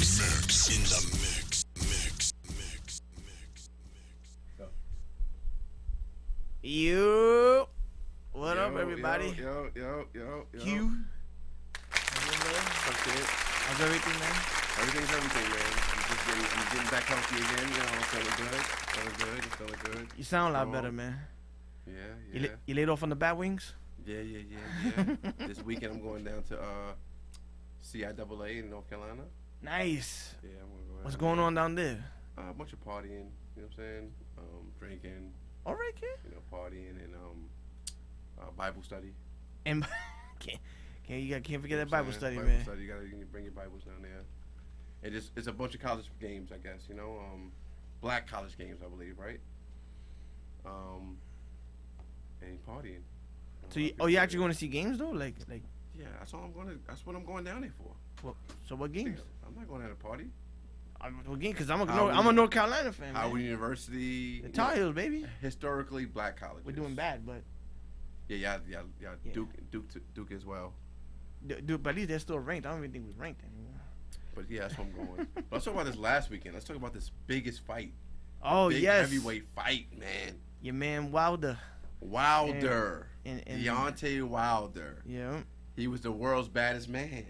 In the mix. You. What up, everybody? Yo. You. Okay. How's everything, man? Everything's everything, man. I'm getting back healthy again. You know, I'm feeling good. You sound a lot better, man. Yeah. You laid off on the bat wings? Yeah. This weekend I'm going down to CIAA in North Carolina. Nice. Yeah, I'm gonna go. What's going on down there? A bunch of partying. You know what I'm saying? Drinking. All right, kid. You know, partying and Bible study. And can't forget that Bible study, Bible man. Study. You gotta bring your Bibles down there. And it's a bunch of college games, I guess. You know, black college games, I believe, right? And partying. So you actually going to see games though? Like. Yeah, that's what I'm going down there for. Well, so what games? I'm not going down to party. What game? Because I'm a North Carolina fan. Howard Man. University. The Tar Heels, baby. Historically black colleges. We're doing bad, but. Yeah. Yeah. Duke as well. Dude, but at least they're still ranked. I don't even think we're ranked anymore. But yeah, that's where I'm going. But let's talk about this last weekend. Let's talk about this biggest fight. Oh, Big yes. Heavyweight fight, man. Your man Wilder. And Deontay Wilder. Yeah. He was the world's baddest man.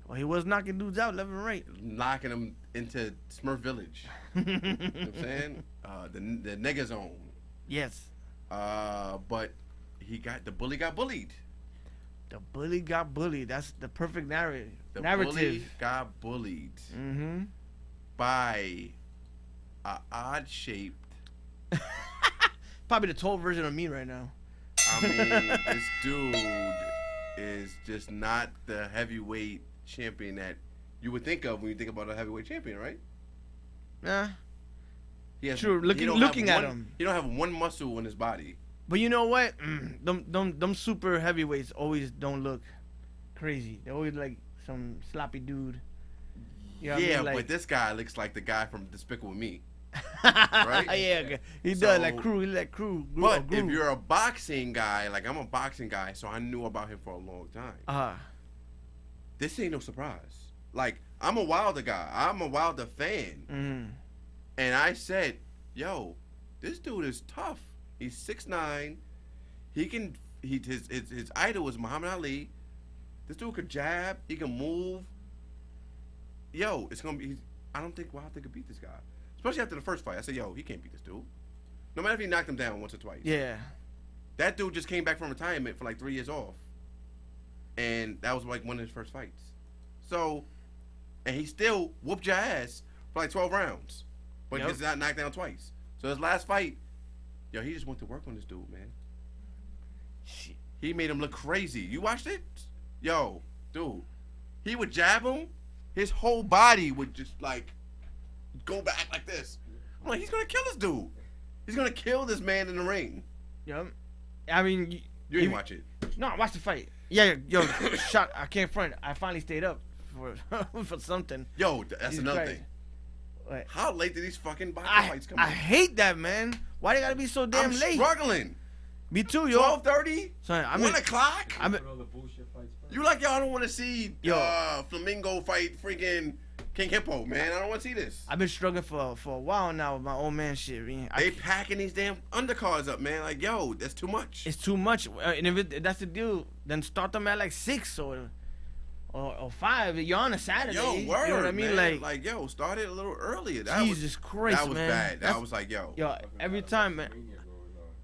Well, he was knocking dudes out left and right. Knocking them into Smurf Village. You know what I'm saying? The nigga zone. Yes. But the bully got bullied. The bully got bullied. That's the perfect narrative. The bully got bullied by a odd-shaped. Probably the tall version of me right now. I mean, this dude is just not the heavyweight champion that you would think of when you think about a heavyweight champion, right? Nah. True. Looking at him, he don't have one muscle in his body. But you know what? Them super heavyweights always don't look crazy. They always like some sloppy dude. You know what I mean? Like, but this guy looks like the guy from Despicable Me. Right? Yeah, he does like crew. He like crew. But if you're a boxing guy, like I'm a boxing guy, so I knew about him for a long time. This ain't no surprise. Like I'm a Wilder guy. I'm a Wilder fan, and I said, "Yo, this dude is tough. He's 6'9". His idol was Muhammad Ali. This dude could jab. He can move. Yo, it's gonna be. I don't think Wilder could beat this guy, especially after the first fight. I said, yo, he can't beat this dude. No matter if he knocked him down once or twice. Yeah. That dude just came back from retirement for like 3 years off, and that was like one of his first fights. So, and he still whooped your ass for like 12 rounds, but he just got knocked down twice. So his last fight. Yo, he just went to work on this dude, man. Shit. He made him look crazy. You watched it? Yo, dude. He would jab him. His whole body would just, like, go back like this. I'm like, he's going to kill this dude. He's going to kill this man in the ring. Yep. I mean... You didn't watch it? No, I watched the fight. Yeah, yo, shot. I can't front. I finally stayed up for something. Yo, that's Jesus another Christ. thing. What? How late did these fucking boxing fights come I out? hate that, man. Why they gotta be so damn I'm late? struggling. Me too, yo. 12:30? Son, 1 o'clock? You like, y'all don't want to see Flamingo fight freaking King Hippo, man. I don't want to see this. I've been struggling for a while now with my old man shit. Man. They packing these damn undercards up, man. Like, yo, that's too much. It's too much. And if that's the deal, then start them at like 6 or 5. You're on a Saturday. Yo, word, you know what I mean? man. Like, yo, start it a little earlier. Jesus Christ, that was man. bad. That was like, yo. Yo, every time, man.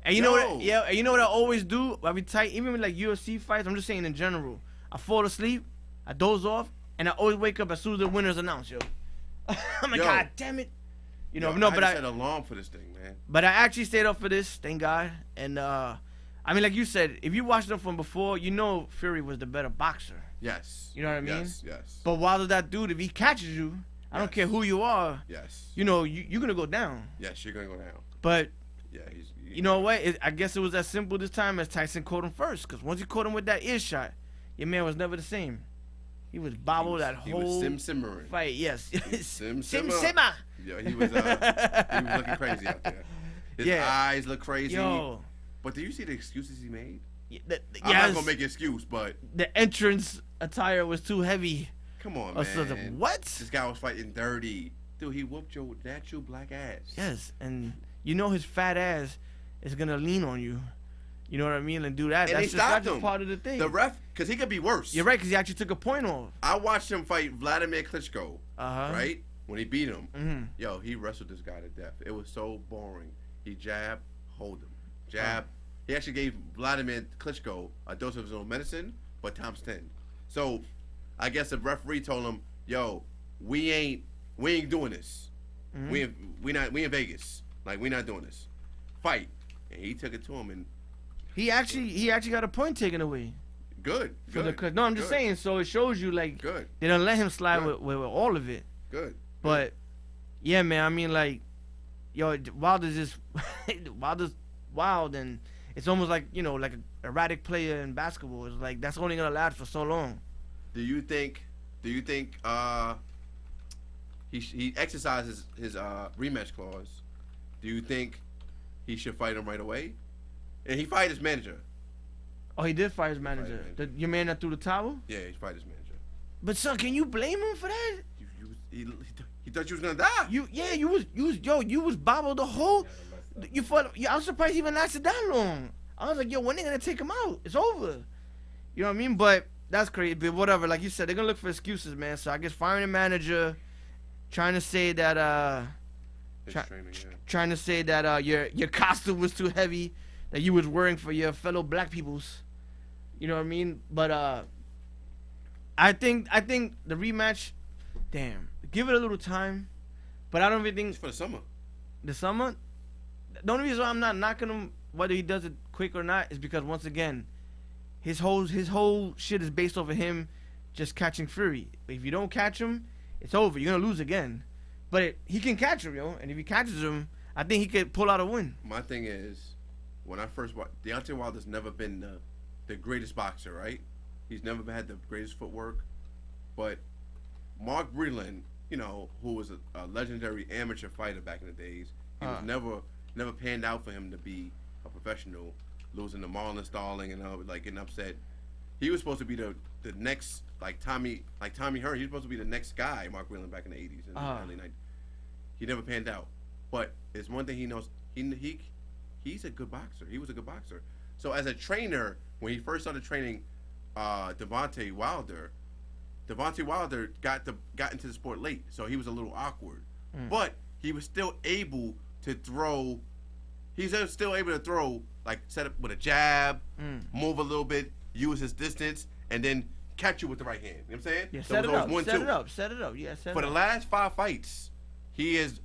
And you know what? Yeah, and you know what I always do? Every time, even with like UFC fights, I'm just saying in general. I fall asleep, I doze off, and I always wake up as soon as the winner's announced, yo. I'm like, God damn it. You know, I set an alarm for this thing, man. But I actually stayed up for this, thank God. And I mean, like you said, if you watched them from before, you know Fury was the better boxer. Yes. You know what I mean? Yes. But Wilder, that dude, if he catches you, I don't care who you are. Yes. You know, you're gonna go down. Yes, you're gonna go down. But yeah, you know what? I guess it was as simple this time as Tyson caught him first. Because once he caught him with that ear shot, your man was never the same. He was bobbled that whole simmering fight. Yes. Simmer. Yeah, he was looking crazy out there. His eyes look crazy. Yo. But do you see the excuses he made? I'm not gonna make an excuse, but the entrance attire was too heavy. Come on, man. So man. What? This guy was fighting dirty. Dude, he whooped your natural black ass. Yes, and you know his fat ass is going to lean on you. You know what I mean? And do that. And that's just part of the thing. The ref, because he could be worse. You're right, because he actually took a point off. I watched him fight Vladimir Klitschko, right? When he beat him. Mm-hmm. Yo, he wrestled this guy to death. It was so boring. He jab, hold him. Jab. He actually gave Vladimir Klitschko a dose of his own medicine, but times 10. So, I guess the referee told him, yo, we ain't doing this. Mm-hmm. We in Vegas. Like, we not doing this. Fight. And he took it to him, and he actually got a point taken away. Good. No, I'm just saying. So it shows you like they don't let him slide with all of it. Good. But yeah, man. I mean, like, yo, Wilder's just wild, and it's almost like like an erratic player in basketball. It's like that's only gonna last for so long. Do you think he exercises his rematch clause? Do you think he should fight him right away? And he fight his manager. Oh, he did fight his manager. Your man that threw the towel? Yeah, he fight his manager. But son, can you blame him for that? He thought you was gonna die. You was bobbled the whole. I was surprised he even lasted that long. I was like, yo, when they gonna take him out? It's over. You know what I mean? But that's crazy. But whatever, like you said, they're gonna look for excuses, man. So I guess firing a manager, trying to say that trying to say that your costume was too heavy, that you was wearing for your fellow black peoples. You know what I mean? But I think the rematch, damn, give it a little time. But I don't even think it's for the summer. The summer? The only reason why I'm not knocking him whether he does it quick or not is because once again, his whole shit is based off of him just catching Fury. If you don't catch him, it's over. You're gonna lose again. But he can catch him, yo. And if he catches him, I think he could pull out a win. My thing is, when I first watched, Deontay Wilder's never been the greatest boxer, right? He's never had the greatest footwork. But Mark Breland, who was a legendary amateur fighter back in the days, he was never panned out for him to be a professional, losing to Marlon Starling and getting upset. He was supposed to be the next Tommy Hearn. He was supposed to be the next guy, Mark Breland, back in the 80s and early 90s. He never panned out. But it's one thing he knows. He's a good boxer. He was a good boxer. So as a trainer, when he first started training Deontay Wilder got into the sport late, so he was a little awkward. But he was still able to throw. He's still able to throw, set up with a jab, move a little bit, use his distance, and then catch you with the right hand. You know what I'm saying? Yeah, set it up. Yeah, For the last 5 fights, he has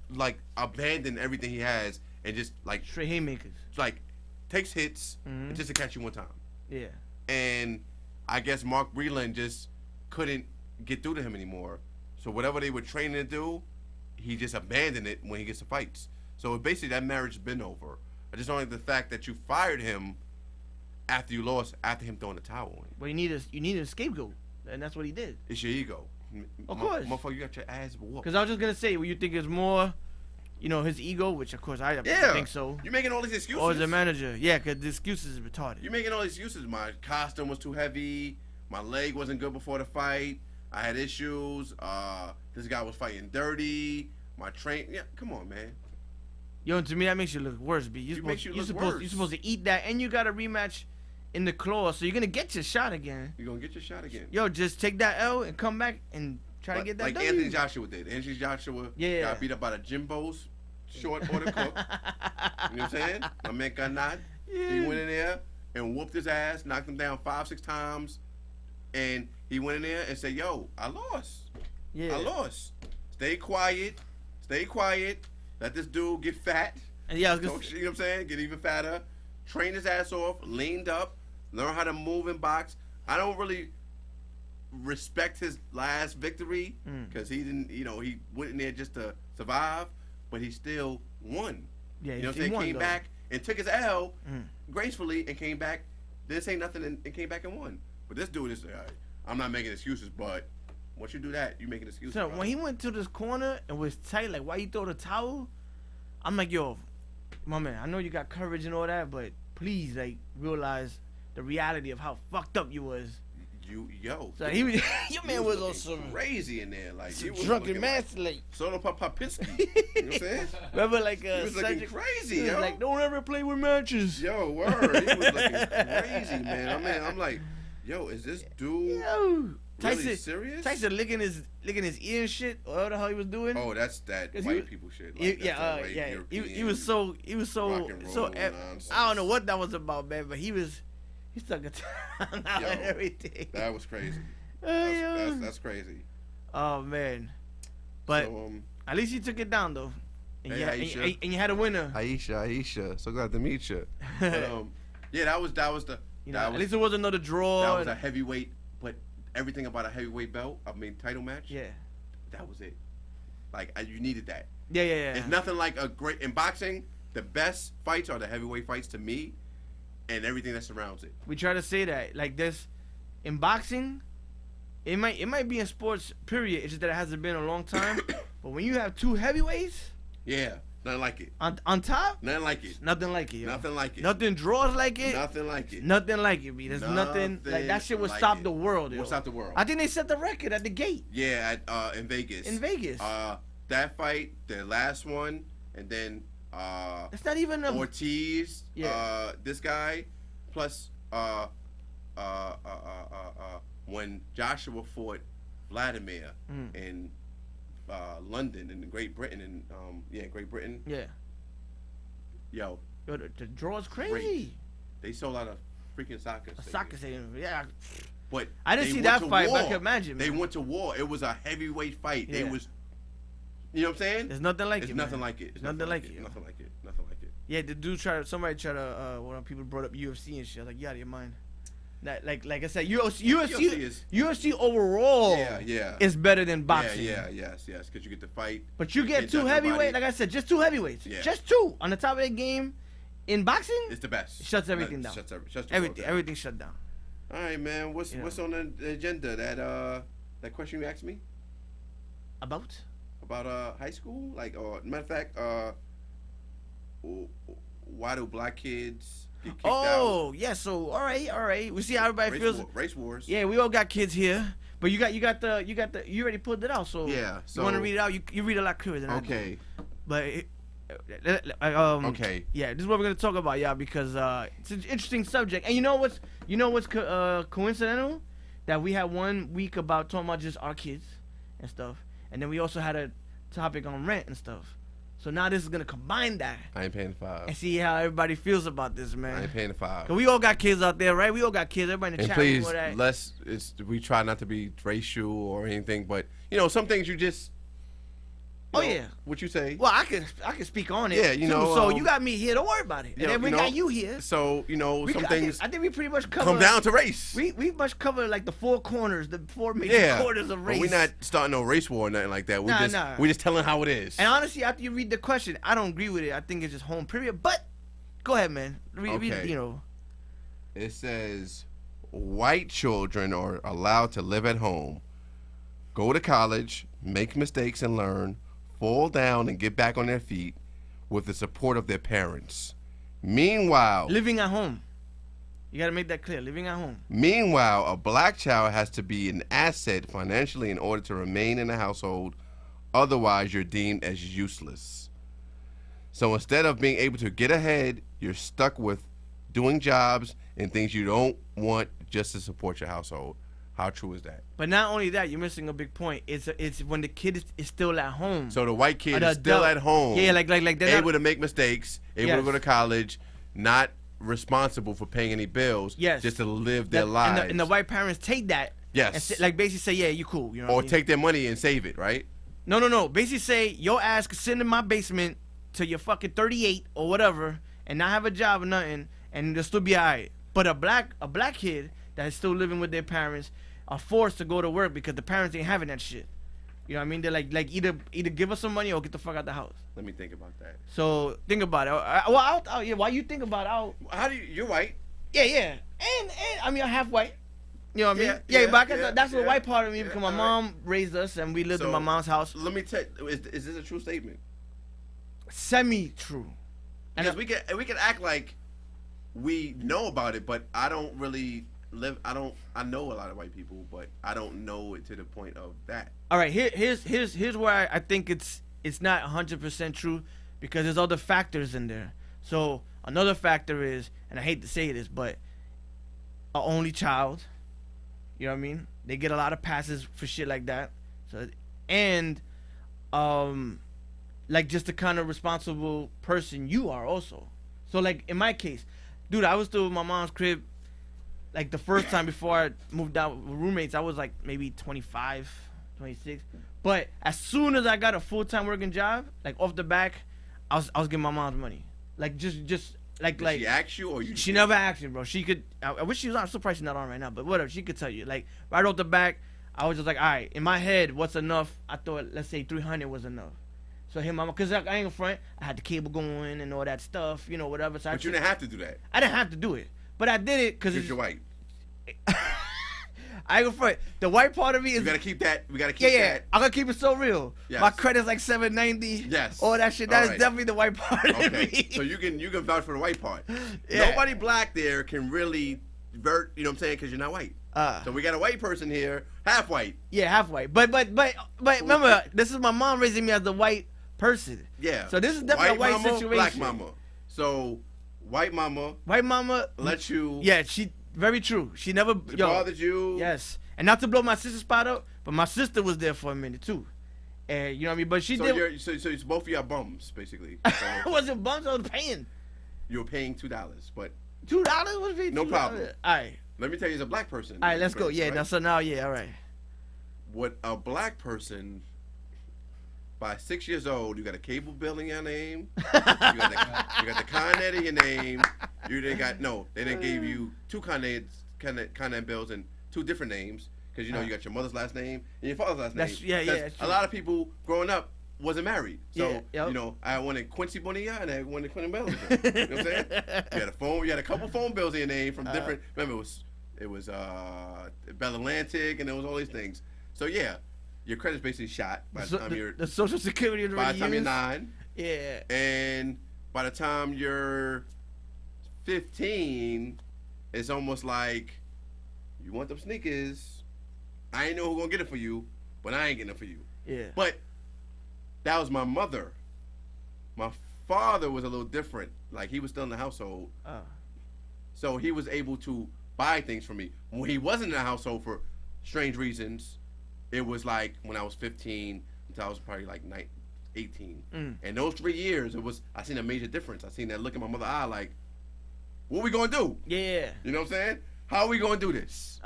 abandoned everything he has and just straight haymakers. Takes hits just to catch you one time. Yeah. And I guess Mark Breland just couldn't get through to him anymore. So whatever they were training to do, he just abandoned it when he gets to fights. So basically that marriage has been over. I just don't like the fact that you fired him after you lost, after him throwing the towel in. Well, you needed a scapegoat, and that's what he did. It's your ego. Of course. Motherfucker, you got your ass whooped. Because I was just going to say, well, you think it's more, his ego, which of course I think so. You're making all these excuses. Or as a manager. Yeah, because the excuses is retarded. You're making all these excuses. My costume was too heavy. My leg wasn't good before the fight. I had issues. This guy was fighting dirty. My train. Yeah, come on, man. Yo, and to me, that makes you look worse, B. You're supposed to eat that, and you got a rematch in the claw, so you're going to get your shot again. You're going to get your shot again. Yo, just take that L and come back and try to get that W. Anthony Joshua did. Anthony Joshua got beat up by the Jimbo's short order cook. You know what I'm saying? My man got not. Yeah. He went in there and whooped his ass, knocked him down 5-6 times, and he went in there and said, yo, I lost. Yeah. I lost. Stay quiet. Let this dude get fat. And you know what I'm saying? Get even fatter. Train his ass off. Leaned up. Learn how to move and box. I don't really respect his last victory because he didn't. He went in there just to survive, but he still won. Yeah, you know what I'm saying? Came back and took his L gracefully and came back. Didn't say nothing and came back and won. But this dude is. I'm not making excuses, but. Once you do that, you make an excuse. So when he went to this corner and was tight, why you throw the towel? I'm like, yo, my man, I know you got courage and all that, but please, realize the reality of how fucked up you was. So he was, your man was on some crazy in there, like he was drunken master, like Solo Papinsky. You know what I'm saying? Remember, like he was looking crazy, he was yo. like, don't ever play with matches. Yo, word. He was looking crazy, man. I'm like, yo, is this dude really serious? Tyson licking his ear and shit, or whatever the hell he was doing. Oh, that's that white people shit. Like, He was so I don't know what that was about, man, but he stuck a tongue out and everything. That was crazy. That's crazy. Oh man, but so, at least you took it down though, and, hey, and you had a winner. Aisha, so glad to meet you. But, yeah, that was the. At least it wasn't another draw. That was a heavyweight, but everything about a heavyweight belt, title match. Yeah, that was it. Like you needed that. Yeah. It's nothing like a great in boxing. The best fights are the heavyweight fights to me, and everything that surrounds it. We try to say that like this in boxing. It might be in sports, period. It's just that it hasn't been a long time. But when you have two heavyweights, yeah, nothing like it. On top, nothing like it. Nothing like it. Yo. Nothing like it. Nothing draws like it. Nothing like it. Nothing like it. There's nothing like that. Shit would stop the world. Would stop the world. I think they set the record at the gate. Yeah, in Vegas. In Vegas. That fight, the last one, and then it's not even Ortiz. Yeah. This guy, plus when Joshua fought Vladimir in London in Great Britain and Great Britain. Yeah. Yo, the draw is crazy. Great. They sold out a freaking soccer stadium. Yeah. But I didn't see that fight, but I can imagine. They went to war. It was a heavyweight fight. Yeah. It was, you know what I'm saying? There's nothing like it. There's nothing like it. There's nothing like it. Nothing like it. Nothing like it. Yeah, the dude somebody tried to, when people brought up UFC and shit, I was like, you out of your mind. Like I said, UFC overall is better than boxing. Yes, because you get to fight. But you get two heavyweights, like I said, just two heavyweights. Yeah. Just two on the top of the game. In boxing, it's the best. It shuts everything down. Shuts everything. Everything shut down. All right, man. What's on the agenda? That question you asked me? About high school? Like, matter of fact, why do black kids get kicked out? Oh, yeah. So all right. We see how everybody feels. Race wars. Yeah, we all got kids here, but you already pulled it out. So yeah. So you want to read it out? You read a lot clearer than I do. Okay. But okay. Yeah, this is what we're gonna talk about, because it's an interesting subject. And you know what's coincidental? That we had 1 week about talking about just our kids and stuff, and then we also had a topic on rent and stuff. So now this is gonna combine that. I ain't paying $5. And see how everybody feels about this, man. I ain't paying $5. Cause we all got kids out there, right? We all got kids. Everybody in the chat room. And please, we try not to be racial or anything, but some things you just. What you say? Well, I can speak on it. Yeah, So you got me here. Don't worry about it. And then we got you here. So some things. I think we pretty much cover. Come down to race. We much cover like the four corners, the four major corners of race. But we're not starting no race war or nothing like that. We're just telling how it is. And honestly, after you read the question, I don't agree with it. I think it's just home period. But go ahead, man. Read It says white children are allowed to live at home, go to college, make mistakes and learn, fall down and get back on their feet with the support of their parents. Meanwhile, living at home. You got to make that clear. Living at home. Meanwhile, a black child has to be an asset financially in order to remain in the household. Otherwise, you're deemed as useless. So instead of being able to get ahead, you're stuck with doing jobs and things you don't want just to support your household. How true is that? But not only that, you're missing a big point. It's when the kid is still at home. So the white kid is still at home. Yeah, like they're able to make mistakes, able to go to college, not responsible for paying any bills. Yes. Just to live their lives. And the white parents take that. Yes. And basically say, yeah, you cool. You know. Or take their money and save it, right? No. Basically say your ass can sit in my basement till you're fucking 38 or whatever, and not have a job or nothing, and they'll still be alright. But a black kid that is still living with their parents are forced to go to work because the parents ain't having that shit. You know what I mean? They're like either give us some money or get the fuck out the house. Let me think about that. So think about it. While you think about it, how do you're white? Yeah. And I mean, I'm half white. You know what I mean? Yeah, but that's the white part of me because my mom raised us and we lived in my mom's house. Let me tell you, is this a true statement? Semi-true. Because we can act like we know about it, but I don't really I know a lot of white people, but I don't know it to the point of that. All right, here's where I think it's not 100% true, because there's other factors in there. So another factor is, and I hate to say this, but an only child, you know what I mean? They get a lot of passes for shit like that. So, and like just the kind of responsible person you are also. So like in my case, dude, I was still with my mom's crib. Like the first time before I moved out with roommates, I was like maybe 25, 26. But as soon as I got a full-time working job, like off the back, I was giving my mom's money. Like just like Did she ask you, or you? She never asked me, bro. She could. I wish she was on. I'm surprised she's not on right now, but whatever. She could tell you. Like right off the back, I was just like, all right. In my head, what's enough? I thought, let's say 300 was enough. So him, mama, cause I ain't gonna front. I had the cable going and all that stuff, you know, whatever. So but you didn't have to do that. I didn't have to do it, but I did it because you're white. I ain't gonna front. The white part of me is. You gotta keep that. We gotta keep that. Yeah. I'm gonna keep it so real. Yes. My credit's like 790. Yes. All that shit. That is definitely the white part of me. So you can vouch for the white part. Yeah. Nobody black there can really vert. You know what I'm saying? Because you're not white. So we got a white person here, half white. Yeah, half white. But remember, this is my mom raising me as the white person. Yeah. So this is definitely white a white mama, situation. Black mama. So white mama. White mama let you. Yeah, she very true. She never bothered you. Yes. And not to blow my sister's spot up, but my sister was there for a minute too. And you know what I mean? But she did. So it's both of y'all bums, basically. It wasn't bums, I was paying. You were paying $2, but $2 was paying. No problem. All right. Let me tell you, as a black person. All right, let's go. Yeah, right? now, all right. What a black person, by 6 years old, you got a cable bill in your name. you got the Con Ed in your name. They didn't give you two Con Ed bills and two different names, because you got your mother's last name and your father's last name. Yeah. A lot of people growing up wasn't married, so yep. I wanted Quincy Bonilla and I wanted Quentin Bellinger. You know what I'm saying? You had a phone. You had a couple phone bills in your name from different. Remember, it was Bell Atlantic, and there was all these things. So yeah, your credit's basically shot by the time you're the Social Security. By the time you're 9. Yeah. And by the time you're 15, it's almost like, you want them sneakers. I ain't know who's gonna get it for you, but I ain't getting it for you. Yeah. But that was my mother. My father was a little different. Like, he was still in the household. So he was able to buy things for me. When he wasn't in the household for strange reasons, it was like when I was 15 until I was probably like 18. And those 3 years, I seen a major difference. I seen that look in my mother's eye like, what we gonna do? Yeah. You know what I'm saying? How are we gonna do this?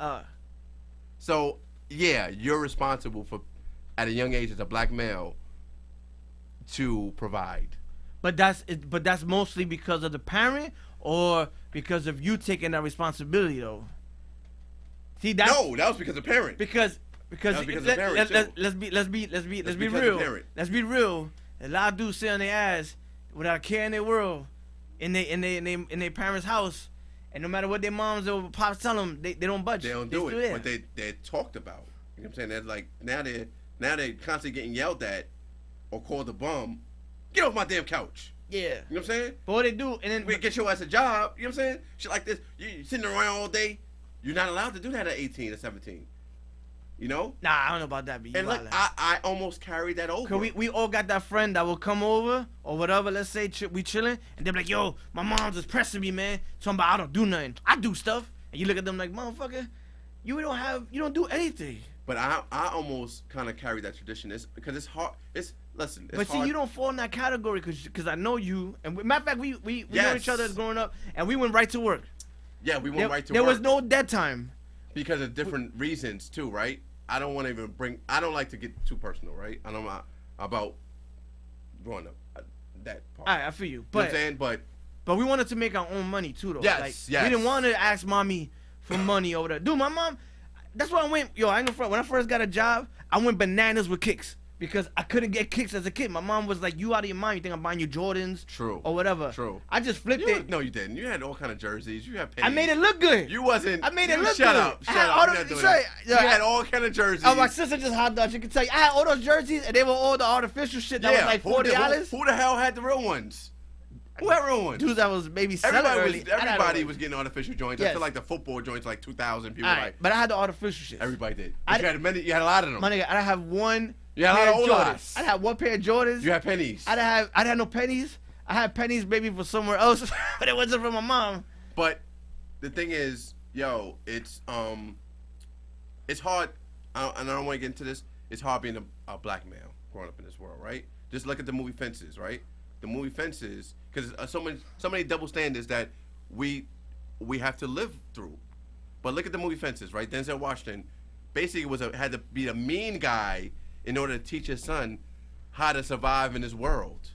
So yeah, you're responsible for, at a young age as a black male, to provide. But that's mostly because of the parent, or because of you taking that responsibility though. See, that was because of parent. Because let's be real. Let's be real. A lot of dudes sit on their ass without a care in their world, in their parents' house, and no matter what their moms or pops tell them, they don't budge. They don't do it. But they're talked about. You know what I'm saying? They're like, now they're constantly getting yelled at or called a bum. Get off my damn couch. Yeah. You know what I'm saying? But what they do, and then we get your ass a job. You know what I'm saying? Shit like this. You sitting around all day. You're not allowed to do that at 18 or 17. You know? Nah, I don't know about that. But and look, I almost carried that over. Cause we all got that friend that will come over or whatever. Let's say we chilling, and they're like, "Yo, my mom's just pressing me, man. So I'm about, I don't do nothing. I do stuff." And you look at them like, "Motherfucker, you don't do anything." But I almost kind of carry that tradition. Because it's hard. It's But see, hard. you don't fall in that category because I know you. And matter of fact, we know each other as growing up, and we went right to work. Yeah, we went right to work. There was no dead time. Because of different reasons too, right? I don't want to even I don't like to get too personal, right? I don't know about growing up, that part. All right, I feel you. You know what I'm saying? But we wanted to make our own money too, though. Yes. We didn't want to ask mommy for money over there. Dude, my mom, that's why I went, I ain't gonna front. When I first got a job, I went bananas with kicks. Because I couldn't get kicks as a kid. My mom was like, "You out of your mind? You think I'm buying you Jordans?" True. Or whatever. True. I just flipped it. No, you didn't. You had all kind of jerseys. You had pennies. I made it look good. You wasn't. I made it look shut good. Up. Shut up. You had all kind of jerseys. Oh, my sister just hot dogs. You can tell you, I had all those jerseys, and they were all the artificial shit that was like $40. Who the hell had the real ones? What ruined? Dudes that was maybe selling early. Everybody was getting artificial joints. Yes. I feel like the football joints, like 2,000 people. Right. Like, But I had the artificial shit. everybody did. You had a lot of them. My nigga, I have one. You had a lot of Jordans. I had one pair of Jordans. You had pennies. I had no pennies. I had pennies maybe for somewhere else, but it wasn't for my mom. But the thing is, yo, it's hard. And I don't want to get into this. It's hard being a black male growing up in this world, right? Just look at the movie Fences, right? The movie Fences, because so many double standards that we have to live through. But look at the movie Fences, right? Denzel Washington basically had to be a mean guy in order to teach his son how to survive in this world.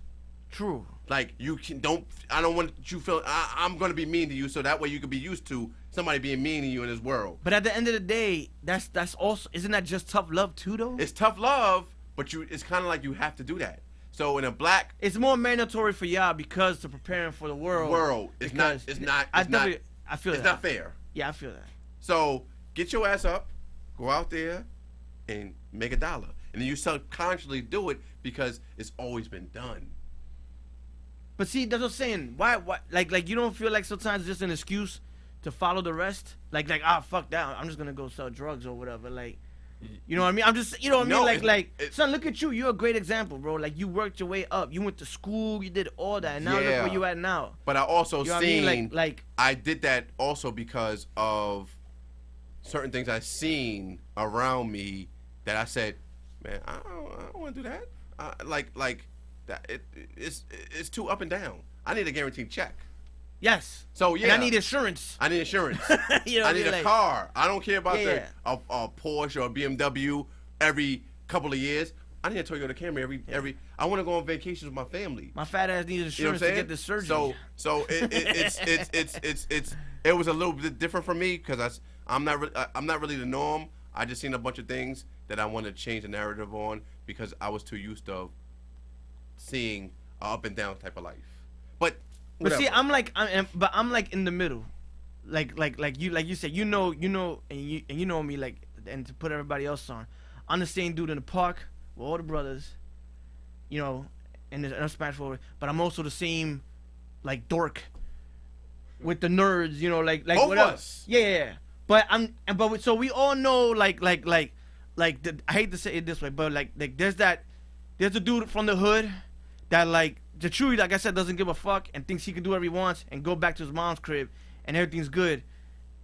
True. Like, I don't want you feel, I'm going to be mean to you so that way you can be used to somebody being mean to you in this world. But at the end of the day, that's also, isn't that just tough love too, though? It's tough love, but it's kind of like you have to do that. So in a black... It's more mandatory for y'all because to preparing for the world. It's not fair. Yeah, I feel that. So get your ass up, go out there, and make $1. And then you subconsciously do it because it's always been done. But see, that's what I'm saying. Why like you don't feel like sometimes it's just an excuse to follow the rest? Like fuck that. I'm just gonna go sell drugs or whatever. Like, you know what I mean? I'm just, you know what I mean? Son, look at you. You're a great example, bro. Like, you worked your way up. You went to school. You did all that. And now look where you at now. But I also seen, like I did that also because of certain things I seen around me that I said, man, I don't want to do that. Like that. It's too up and down. I need a guaranteed check. Yes. So yeah, and I need insurance. You know, I need a like, car. I don't care about a Porsche or a BMW every couple of years. I need a Toyota Camry every. I want to go on vacations with my family. My fat ass needs insurance to get the surgery. So it was a little bit different for me because I'm not really the norm. I just seen a bunch of things that I want to change the narrative on because I was too used to seeing a up and down type of life. But see, I'm like in the middle, like you said, you know, and you know me, like, and to put everybody else on, I'm the same dude in the park with all the brothers, you know, and there's Spanish forward, but I'm also the same, like, dork with the nerds, you know, like both whatever. Us. Yeah. But so we all know, like I hate to say it this way, but like there's a dude from the hood that, like, the truly, like I said, doesn't give a fuck and thinks he can do whatever he wants and go back to his mom's crib and everything's good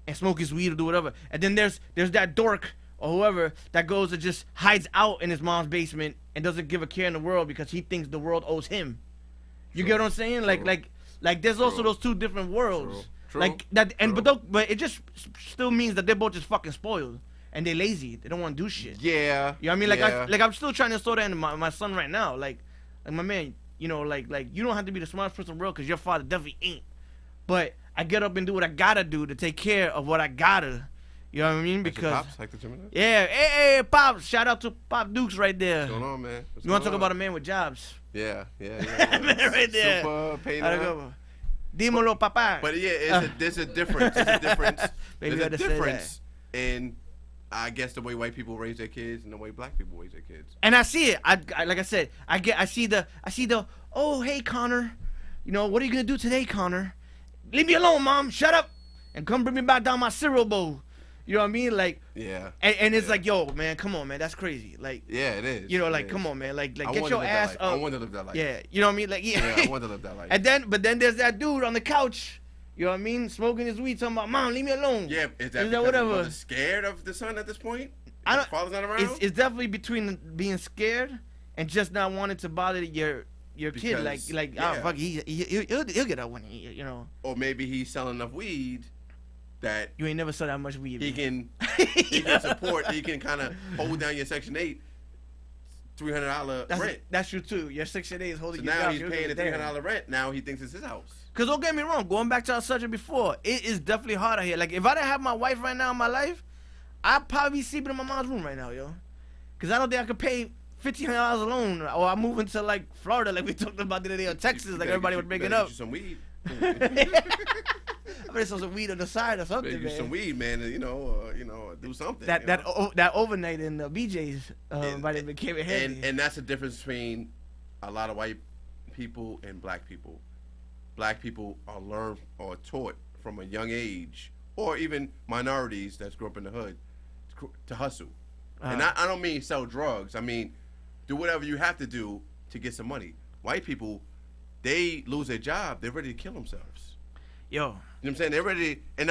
and smoke his weed or do whatever. And then there's that dork or whoever that goes and just hides out in his mom's basement and doesn't give a care in the world because he thinks the world owes him. You get what I'm saying? True. Like there's also those two different worlds. True. Like that, and but it just still means that they're both just fucking spoiled and they lazy. They don't want to do shit. Yeah. You know what I mean? I'm still trying to install that into my son right now. Like my man, you know, like you don't have to be the smartest person in the world because your father definitely ain't. But I get up and do what I gotta do to take care of what I gotta. You know what I mean? Because Pops, like the Gemini? Yeah, hey, Pops! Shout out to Pop Dukes right there. What's going on, man? You want to talk about a man with jobs? Yeah. Man right there. Super pain. Dímelo, papá. But yeah, there's a difference. Maybe there's a difference in, I guess, the way white people raise their kids and the way black people raise their kids. And I see it. I like I said, I see the. Oh, hey, Connor. You know, what are you gonna do today, Connor? Leave me alone, Mom. Shut up, and come bring me back down my cereal bowl. You know what I mean? Like, yeah. And it's like, yo, man, come on, man, that's crazy. Like, yeah, it is. You know, like, come on, man, like get your ass up. I want to live that life. Yeah, you know what I mean? Like, yeah, I want to live that life. But then there's that dude on the couch. You know what I mean? Smoking his weed, talking about, Mom, leave me alone. Yeah, is that because the mother's scared of the son at this point? I don't. Father's not around. It's definitely between being scared and just not wanting to bother your kid. Like, yeah. Oh fuck, he'll get up when you know. Or maybe he's selling enough weed that you ain't never saw that much weed. He can support. He can kind of hold down your Section 8 $300 rent. That's true too. Your Section 8 is holding you down. Now he's paying the $300 rent. Now he thinks it's his house. Cause don't get me wrong. Going back to our subject before, it is definitely hard out here. Like if I didn't have my wife right now in my life, I'd probably be sleeping in my mom's room right now, yo. Cause I don't think I could pay $1,500 alone, or I'm moving to like Florida, like we talked about the other day, or Texas, like everybody was bringing up. Get you some weed. I better sell some weed on the side or something, man. Some weed, man. You know, do something. That overnight in BJ's might have became a handy. And that's the difference between a lot of white people and black people. black people are learned or taught from a young age, or even minorities that grew up in the hood, to hustle. And I don't mean sell drugs. I mean do whatever you have to do to get some money. White people, they lose their job, they're ready to kill themselves. Yo. You know what I'm saying? They're ready, and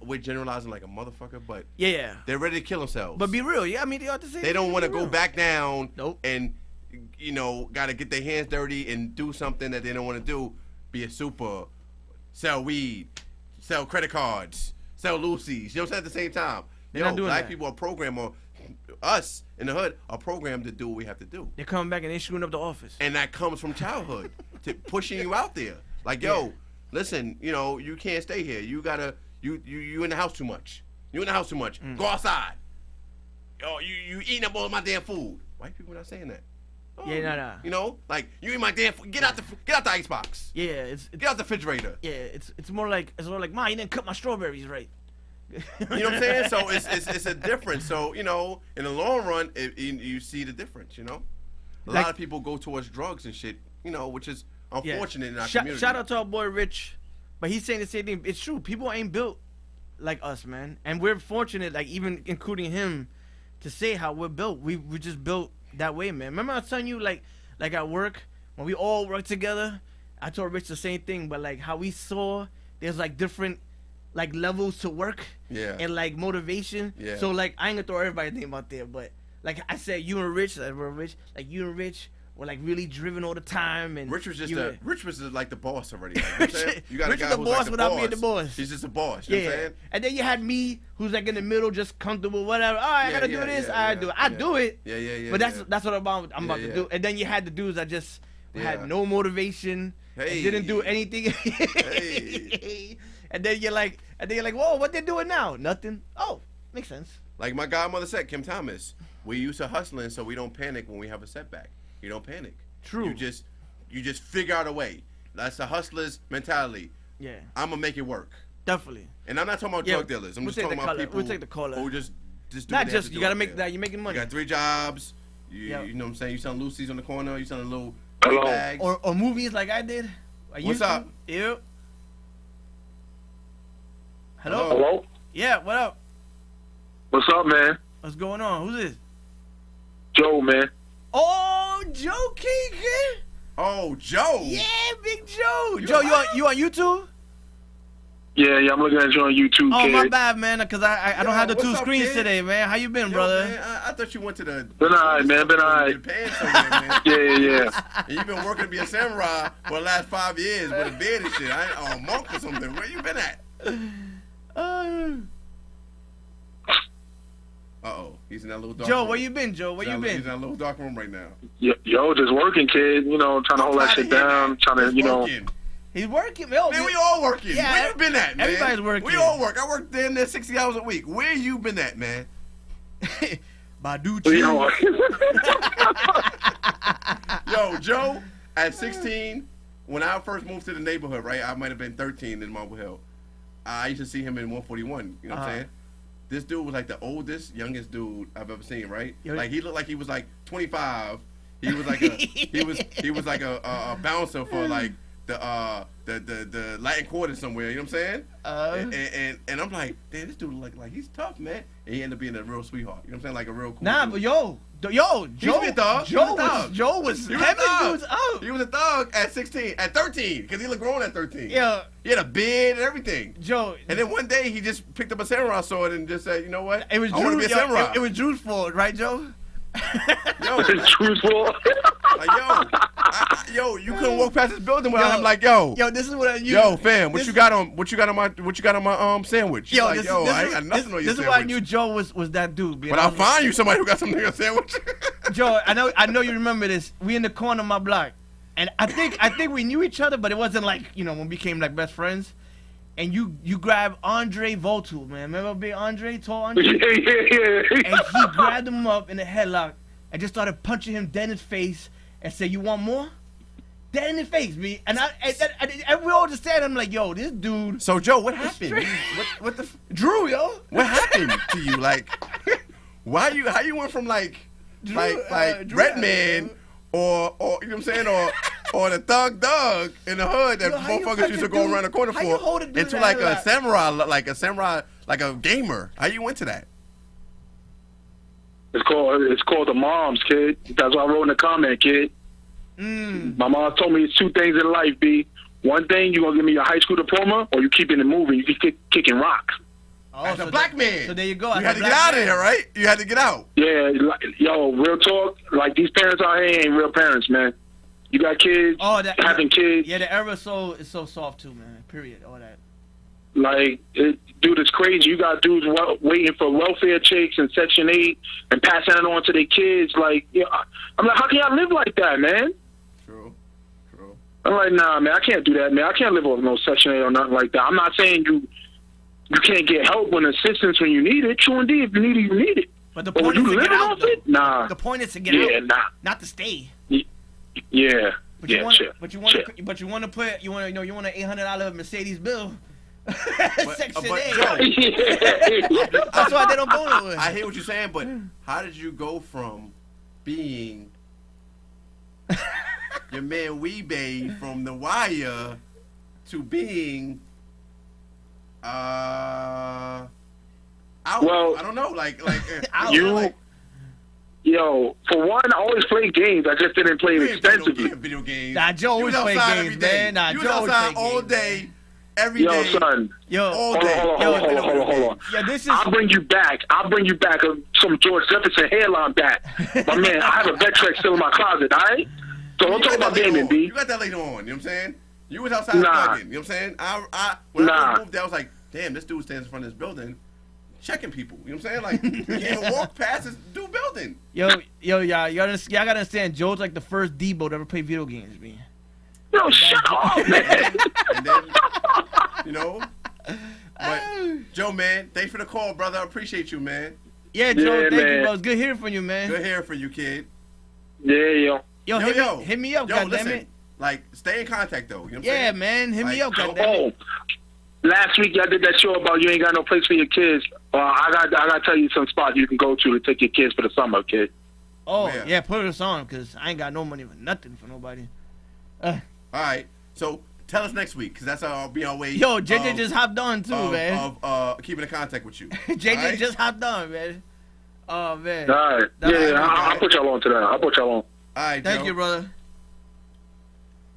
we're generalizing like a motherfucker, but yeah, they're ready to kill themselves. But be real, yeah. I mean, they ought to say they don't want to go back down. Nope. And got to get their hands dirty and do something that they don't want to do. Be a super, sell weed, sell credit cards, sell Lucy's. You know what I'm saying? At the same time, they're not doing black that. people are programmed, or us in the hood are programmed to do what we have to do. They're coming back and they shooting up the office. And that comes from childhood, to pushing you out there. Like, yo, listen, you can't stay here. You gotta, you in the house too much. You in the house too much. Go outside. Yo, you eating up all my damn food. White people not saying that. Oh, nah. Like, you eat my damn food. Get out the icebox. Yeah, it's get out the refrigerator. Yeah, it's more like Ma, you didn't cut my strawberries right. You know what I'm saying? So it's a difference. So in the long run, you see the difference. A lot of people go towards drugs and shit. Which is unfortunate in our community. Shout out to our boy Rich, but he's saying the same thing. It's true. People ain't built like us, man, and we're fortunate, like even including him, to say how we're built. We just built that way, man. Remember I was telling you, like at work when we all work together. I told Rich the same thing, but like how we saw there's like different like levels to work, and like motivation. Yeah. So like I ain't gonna throw everybody's name out there, but like I said, you and Rich, like you and Rich were like really driven all the time. And Rich was just like the boss already. Like, you got Rich a guy is the who's boss like the without boss. being the boss. He's just a boss. You know what I'm saying? And then you had me, who's like in the middle, just comfortable, whatever. All right, I gotta do this. I do it. I do it. Yeah. But that's what I'm about to do. And then you had the dudes that just had no motivation, and didn't do anything. And then you're like, whoa, what they doing now? Nothing. Oh, makes sense. Like my godmother said, Kim Thomas, we used to hustling so we don't panic when we have a setback. You don't panic. True. You just figure out a way. That's the hustler's mentality. Yeah. I'm gonna make it work. Definitely. And I'm not talking about drug dealers. I'm just talking about people who just do not just you gotta make that. You're making money. You got 3 jobs. You know what I'm saying? You selling Lucy's on the corner. You selling little Hello. bags. Or movies like I did. What's up? Yep. Hello? Yeah, what up? What's up, man? What's going on? Who's this? Joe, man. Oh, Joe King. Oh, Joe. Yeah, Big Joe. Joe, you on YouTube? Yeah, I'm looking at you on YouTube, Oh, kid. my bad, man, because I don't have the 2 screens today, man. How you been, brother? Man, I thought you went to the... Been all right, man. Been all right. Japan somewhere, man. Yeah. And you've been working to be a samurai for the last 5 years with a beard and shit. A monk or something. Where you been at? Uh-oh. He's in that little dark Joe, room. where you been, Joe? Where you been? He's in that little dark room right now. Yo, just working, kid. Trying to hold that shit down. Trying to, Working. He's working. Yo, Man, we all working. Yeah, Where you been at, man? everybody's working. We all work. I work damn near 60 hours a week. Where you been at, man? Badu Yo, Joe, at 16, when I first moved to the neighborhood, right? I might have been 13 in Marble Hill. I used to see him in 141. You know what I'm saying? This dude was like the oldest, youngest dude I've ever seen, right? Like he looked like he was like 25. He was like he was like a bouncer for like the Latin Quarter somewhere. You know what I'm saying? And I'm like, damn, this dude look like he's tough, man. And he ended up being a real sweetheart. You know what I'm saying? Like a real cool. Nah, dude. but Joe, Joe was heavy dudes out. He was a thug at 16, at 13, because he looked grown at 13. Yeah. He had a beard and everything. Joe. And then one day he just picked up a samurai sword and just said, you know what? It was I want to be a samurai. It was Drew's fault, right, Joe? Yo, truthful. like, yo, you couldn't walk past this building without him. Like, yo, this is what yo, fam, what you got on my sandwich? Yo, like, I got nothing on your sandwich. This is why I knew Joe was that dude. But I'll find you somebody who got something on your sandwich. Joe, I know you remember this. We in the corner of my block, and I think we knew each other, but it wasn't like when we became like best friends. And you grab Andre Voltu, man. Remember big Andre, tall Andre? Yeah. And he grabbed him up in a headlock and just started punching him dead in his face and said, "You want more?" Dead in his face, me. And we all just said, I'm like, yo, this dude. So Joe, what happened? What the Drew, yo? What happened to you? Like, how you went from Drew, Drew, Redman or you know what I'm saying, or the thug in the hood that motherfuckers used to go around the corner for into like a samurai, like a gamer. How you went to that? It's called the moms, kid. That's what I wrote in the comment, kid. My mom told me it's 2 things in life, B. One thing, you gonna give me your high school diploma, or you keeping it moving. You keep kicking rocks. Oh, as a black man. So there you go. You had to get out of here, right? You had to get out. Yeah, yo, real talk. Like, these parents out here ain't real parents, man. You got kids, having kids. Yeah, the era is so soft too, man. Period. All that. Like, dude, it's crazy. You got dudes waiting for welfare checks and Section 8 and passing it on to their kids. Like, I'm like, how can y'all live like that, man? True. I'm like, nah, man, I can't do that, man. I can't live on no Section 8 or nothing like that. I'm not saying you can't get help and assistance when you need it. True indeed, if you need it, you need it. But the point is to get out, though. Nah. The point is to get out, not to stay. Yeah. But you want to put you want an $800 Mercedes bill. Section 8. That's why they don't go nowhere. I hear what you're saying, but how did you go from being your man Weebay from The Wire to being out? Well, I don't know, like yo, for one, I always played games. I just didn't play extensively. Video games. Nah, Joe always played games, man. Nah, you was Joe outside all day, every day. Yo, son. All day. Hold on. Yeah, this is. I'll bring you back some George Jefferson hairline back. My man, I have a Vectrex still in my closet, all right? So don't talk about gaming, B. You got that later on, you know what I'm saying? You was outside thugging, you know what I'm saying? When I moved there, I was like, damn, this dude stands in front of this building checking people, you know what I'm saying? Like, you can't even walk past this dude building. Yo, y'all gotta understand, Joe's like the first Debo to ever play video games, man. Yo, shut up, man. And then, you know, but Joe, man, thanks for the call, brother. I appreciate you, man. Yeah, Joe, thank you, bro. It's good hearing from you, man. Good hearing from you, kid. Yeah, Yo, hit me up, goddammit. Like, stay in contact, though. You know what I'm saying? Yeah, man, hit me up, goddammit. Last week y'all did that show about you ain't got no place for your kids. I got to tell you some spots you can go to take your kids for the summer, kid. Oh, yeah, put us on, because I ain't got no money for nothing for nobody. All right, so tell us next week, because that's I'll be on way. Yo, JJ just hopped on, too, man. Of keeping in contact with you. JJ just hopped on, man. Oh, man. All right. I'll put y'all on to that. I'll put y'all on. All right, Joe. Thank you, brother.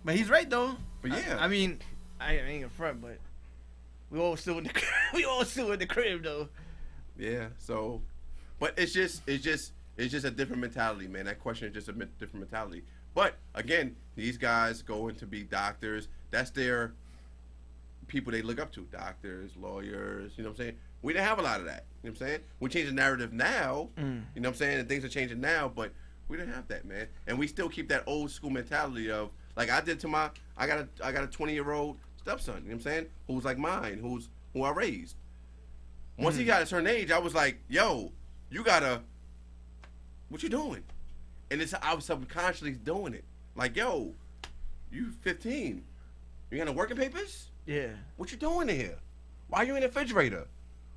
But he's right, though. But yeah. I mean, I ain't in front, but we all still in the crib, though. Yeah. So, but it's just a different mentality, man. That question is just a different mentality. But again, these guys going to be doctors. That's their people they look up to. Doctors, lawyers. You know what I'm saying? We didn't have a lot of that. You know what I'm saying? We change the narrative now. You know what I'm saying? And things are changing now, but we didn't have that, man. And we still keep that old school mentality of, like I did to I got a 20-year-old stepson, you know what I'm saying? Who's like mine, who I raised. Once he got a certain age, I was like, yo, what you doing? And I was subconsciously doing it. Like, yo, you 15. You got no working papers? Yeah. What you doing in here? Why are you in the refrigerator?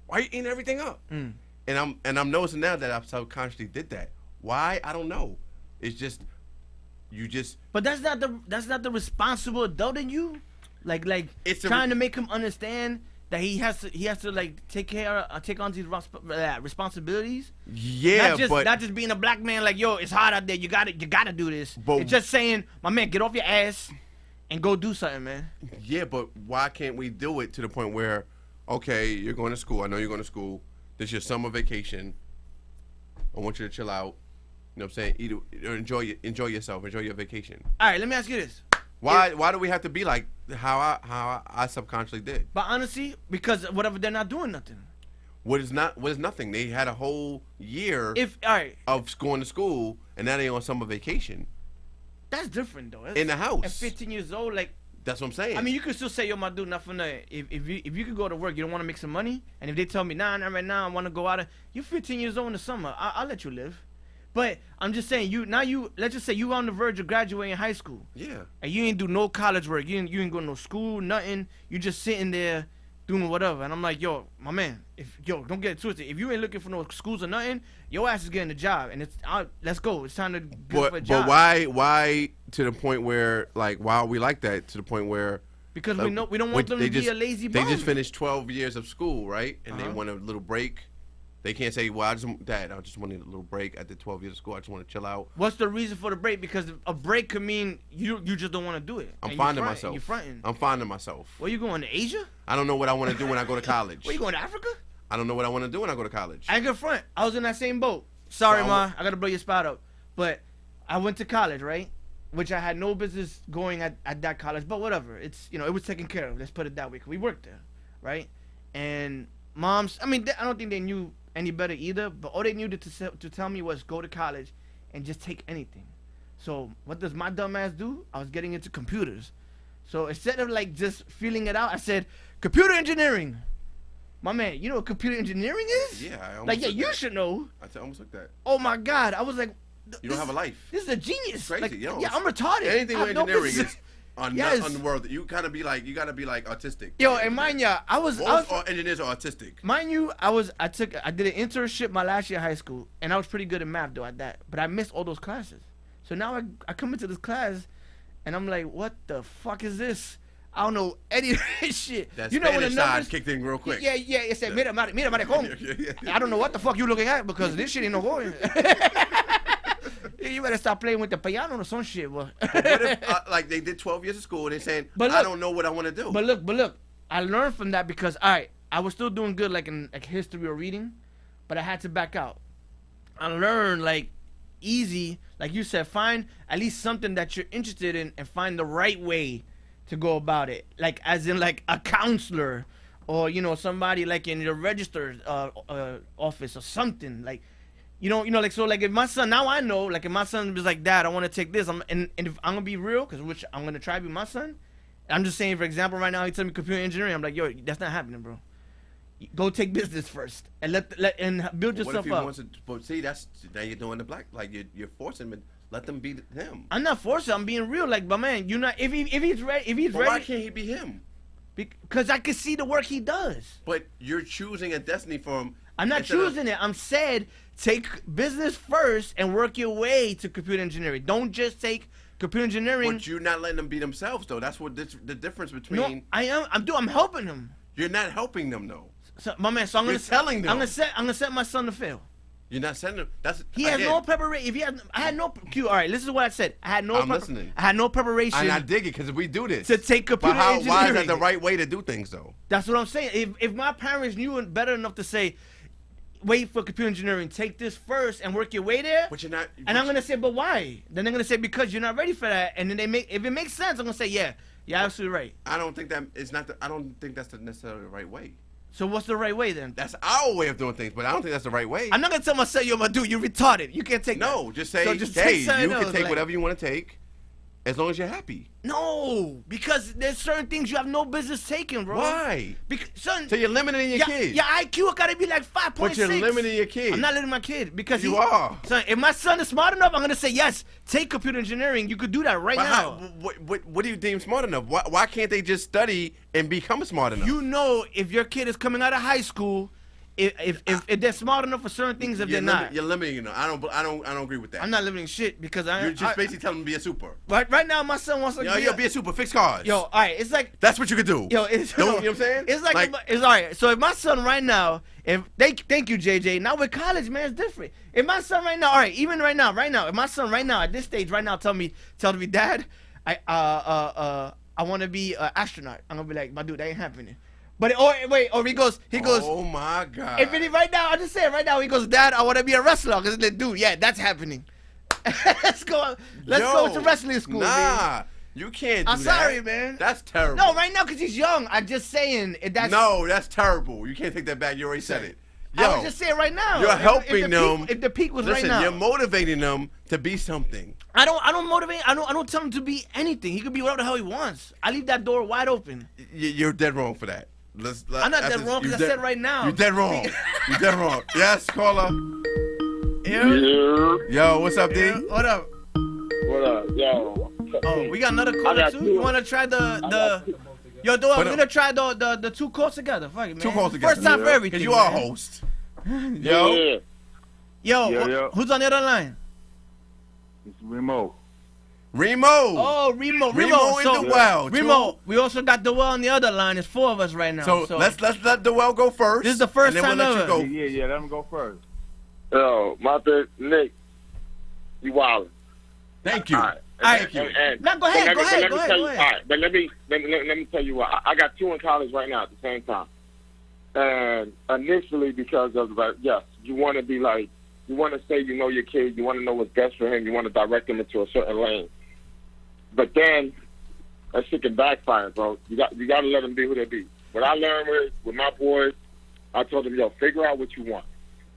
Why are you eating everything up? And I'm noticing now that I subconsciously did that. Why? I don't know. It's just But that's not the responsible adult in you. Like it's trying to make him understand that he has to like take on these responsibilities. Yeah, not just being a black man. Like, yo, it's hard out there. You gotta do this. But it's just saying, my man, get off your ass and go do something, man. Yeah, but why can't we do it to the point where, okay, you're going to school. I know you're going to school. This is your summer vacation. I want you to chill out. You know what I'm saying? Enjoy yourself. Enjoy your vacation. All right, let me ask you this. Why do we have to be like how I subconsciously did? But honestly, because whatever, they're not doing nothing. What is nothing? They had a whole year of going to school, and now they're on summer vacation. That's different, though. In the house. At 15 years old, like. That's what I'm saying. I mean, you could still say, yo, my dude, not for nothing. If you could go to work, you don't want to make some money, and if they tell me, nah, not right now, I want to go out. You're 15 years old in the summer. I'll let you live. But I'm just saying, let's just say you on the verge of graduating high school. Yeah. And you ain't do no college work. You ain't going to no school, nothing. You just sitting there doing whatever. And I'm like, yo, my man, don't get it twisted. If you ain't looking for no schools or nothing, your ass is getting a job. And let's go. It's time to go for a job. But why to the point where, like, why are we like that? To the point where because we don't want them to be a lazy bum. They just finished 12 years of school, right? And they want a little break. They can't say, well, I just wanted a little break after 12 years of school. I just want to chill out. What's the reason for the break? Because a break could mean you just don't want to do it. I'm finding myself. You're fronting. I'm finding myself. Where you going, to Asia? I don't know what I want to do when I go to college. Where you going, to Africa? I don't know what I want to do when I go to college. I ain't gonna front. I was in that same boat. Sorry, Ma. I got to blow your spot up. But I went to college, right? Which I had no business going at that college, but whatever. It's, it was taken care of. Let's put it that way. 'Cause we worked there, right? And moms, I don't think they knew any better either, but all they knew to tell me was go to college and just take anything. So what does my dumb ass do? I was getting into computers. So instead of like just feeling it out, I said, computer engineering. My man, you know what computer engineering is? Yeah, you should know. I almost like that. Oh my God, I was like, you don't have a life. This is a genius. It's crazy. Like, I'm retarded. Anything with engineering is on the world. You gotta be like autistic. Yo, and mind ya, most engineers are autistic. Mind you, I did an internship my last year of high school, and I was pretty good at math though at that. But I missed all those classes. So now I come into this class, and I'm like, what the fuck is this? I don't know any of this shit. That Spanish side kicked in real quick. Yeah. It said, mira maricón. I don't know what the fuck you looking at because this shit ain't no going. You better stop playing with the piano or some shit, boy. But what if, like, they did 12 years of school and they're saying, I don't know what I want to do. But look, I learned from that because, all right, I was still doing good, like, in like history or reading, but I had to back out. I learned, like, easy, like you said, find at least something that you're interested in and find the right way to go about it. Like, as in, like, a counselor or, somebody, like, in your register office or something, like, like, so, like, if my son, now I know, like, if my son was like, Dad, I want to take this, and if I'm going to be real, which I'm going to try to be my son, I'm just saying, for example, right now, he tells me computer engineering, I'm like, yo, that's not happening, bro. Go take business first, and and build yourself up. Wants to, but see, now you're doing the black, like, you're forcing them, let them be him. I'm not forcing, I'm being real, like, but man, you're not, if he's ready, why can't he be him? Because I can see the work he does. But you're choosing a destiny for him. I'm not choosing it. I'm said take business first and work your way to computer engineering. Don't just take computer engineering. But you're not letting them be themselves, though. That's what the difference between. No, I am. I'm helping them. You're not helping them, though. So, my man. So I'm telling them. I'm gonna set my son to fail. You're not sending them. He has no preparation. I had no Q. All right, this is what I said. I had no. I'm listening. I had no preparation. And I dig it because we do this to take computer engineering. Why is that the right way to do things, though? That's what I'm saying. If my parents knew better enough to say, wait for computer engineering, take this first and work your way there. But you're not. And I'm gonna say, but why? Then they're gonna say because you're not ready for that. And then if it makes sense, I'm gonna say, yeah, you're absolutely right. I don't think that it's not. I don't think that's necessarily the right way. So what's the right way then? That's our way of doing things, but I don't think that's the right way. I'm not gonna tell myself, yo, my dude, you're retarded. You can't take no, that. Just say, so just hey, you can take whatever you want to take, as long as you're happy. No, because there's certain things you have no business taking, bro. Why? Because, son, so you're limiting your kid. Your IQ gotta be like 5.6. But you're limiting your kid. I'm not limiting my kid because you are. Son, if my son is smart enough, I'm gonna say yes. Take computer engineering. You could do that right now. What do you deem smart enough? Why can't they just study and become smart enough? You know, if your kid is coming out of high school. If they're smart enough for certain things, if they're not, you're limiting them. I don't agree with that. I'm not limiting shit because you're just basically telling them to be a super. Right now, my son wants to be a super. Fix cars. Yo, all right, it's like that's what you could do. Yo, you know what I'm saying? It's like it's all right. So if my son right now, thank you, JJ. Now with college, man, it's different. If my son right now, all right, even right now, if my son right now at this stage right now tell me, Dad, I want to be an astronaut. I'm gonna be like, my dude, that ain't happening. But he goes. Oh my God! If it right now, I just say it right now. He goes, Dad, I want to be a wrestler. Cause like, dude, yeah, that's happening. Let's go to wrestling school. Nah, you can't. I'm sorry, man. That's terrible. No, right now, cause he's young. I'm just saying that's. No, that's terrible. You can't take that back. You already said it. Yo, I was just saying right now. You're helping them. If the peak was right now, you're motivating them to be something. I don't motivate. I don't tell him to be anything. He could be whatever the hell he wants. I leave that door wide open. You're dead wrong for that. I'm not dead wrong because I said right now. You're dead wrong. You're dead wrong. Yes, caller. Yo, what's up, D? What up? What up, yo? Oh, we got another caller too. You want to try the? Yo, we're gonna try the two calls together. Fuck it, man. Two calls together. First time for everything. Cause you are a host. Yo. Yo, who's on the other line? It's Remo. Remo. Oh, Remo. Remo and So, Dewell. Remo, we also got Dewell on the other line. There's 4 of us right now. So let's let Dewell go first. This is the first and then time we'll let ever. you go. Yeah, let him go first. Yo, my bad, Nick. You wildin'. Thank you. All right. Thank you. Now go ahead. Go ahead. All right, but let me tell you what. I got 2 in college right now at the same time. And initially, because of yes, you want to be like, you want to say you know your kid, you want to know what's best for him, you want to direct him into a certain lane. But then that shit can backfire, bro. You got to let them be who they be. What I learned with my boys, I told them, yo, figure out what you want.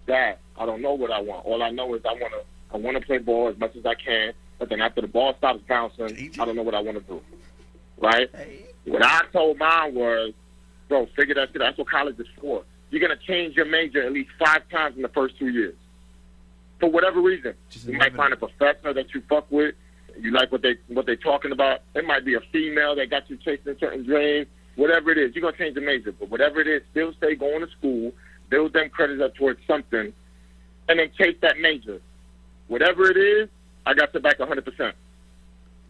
Dad, I don't know what I want. All I know is I want to play ball as much as I can. But then after the ball stops bouncing, I don't know what I want to do. Right? What I told mine was, bro, figure that shit out. That's what college is for. You're going to change your major at least 5 times in the first 2 years. For whatever reason. You might find a professor that you fuck with. You like what they talking about. It might be a female that got you chasing a certain dream. Whatever it is, you're going to change the major. But whatever it is, still stay going to school, build them credits up towards something, and then chase that major. Whatever it is, I got to back 100%.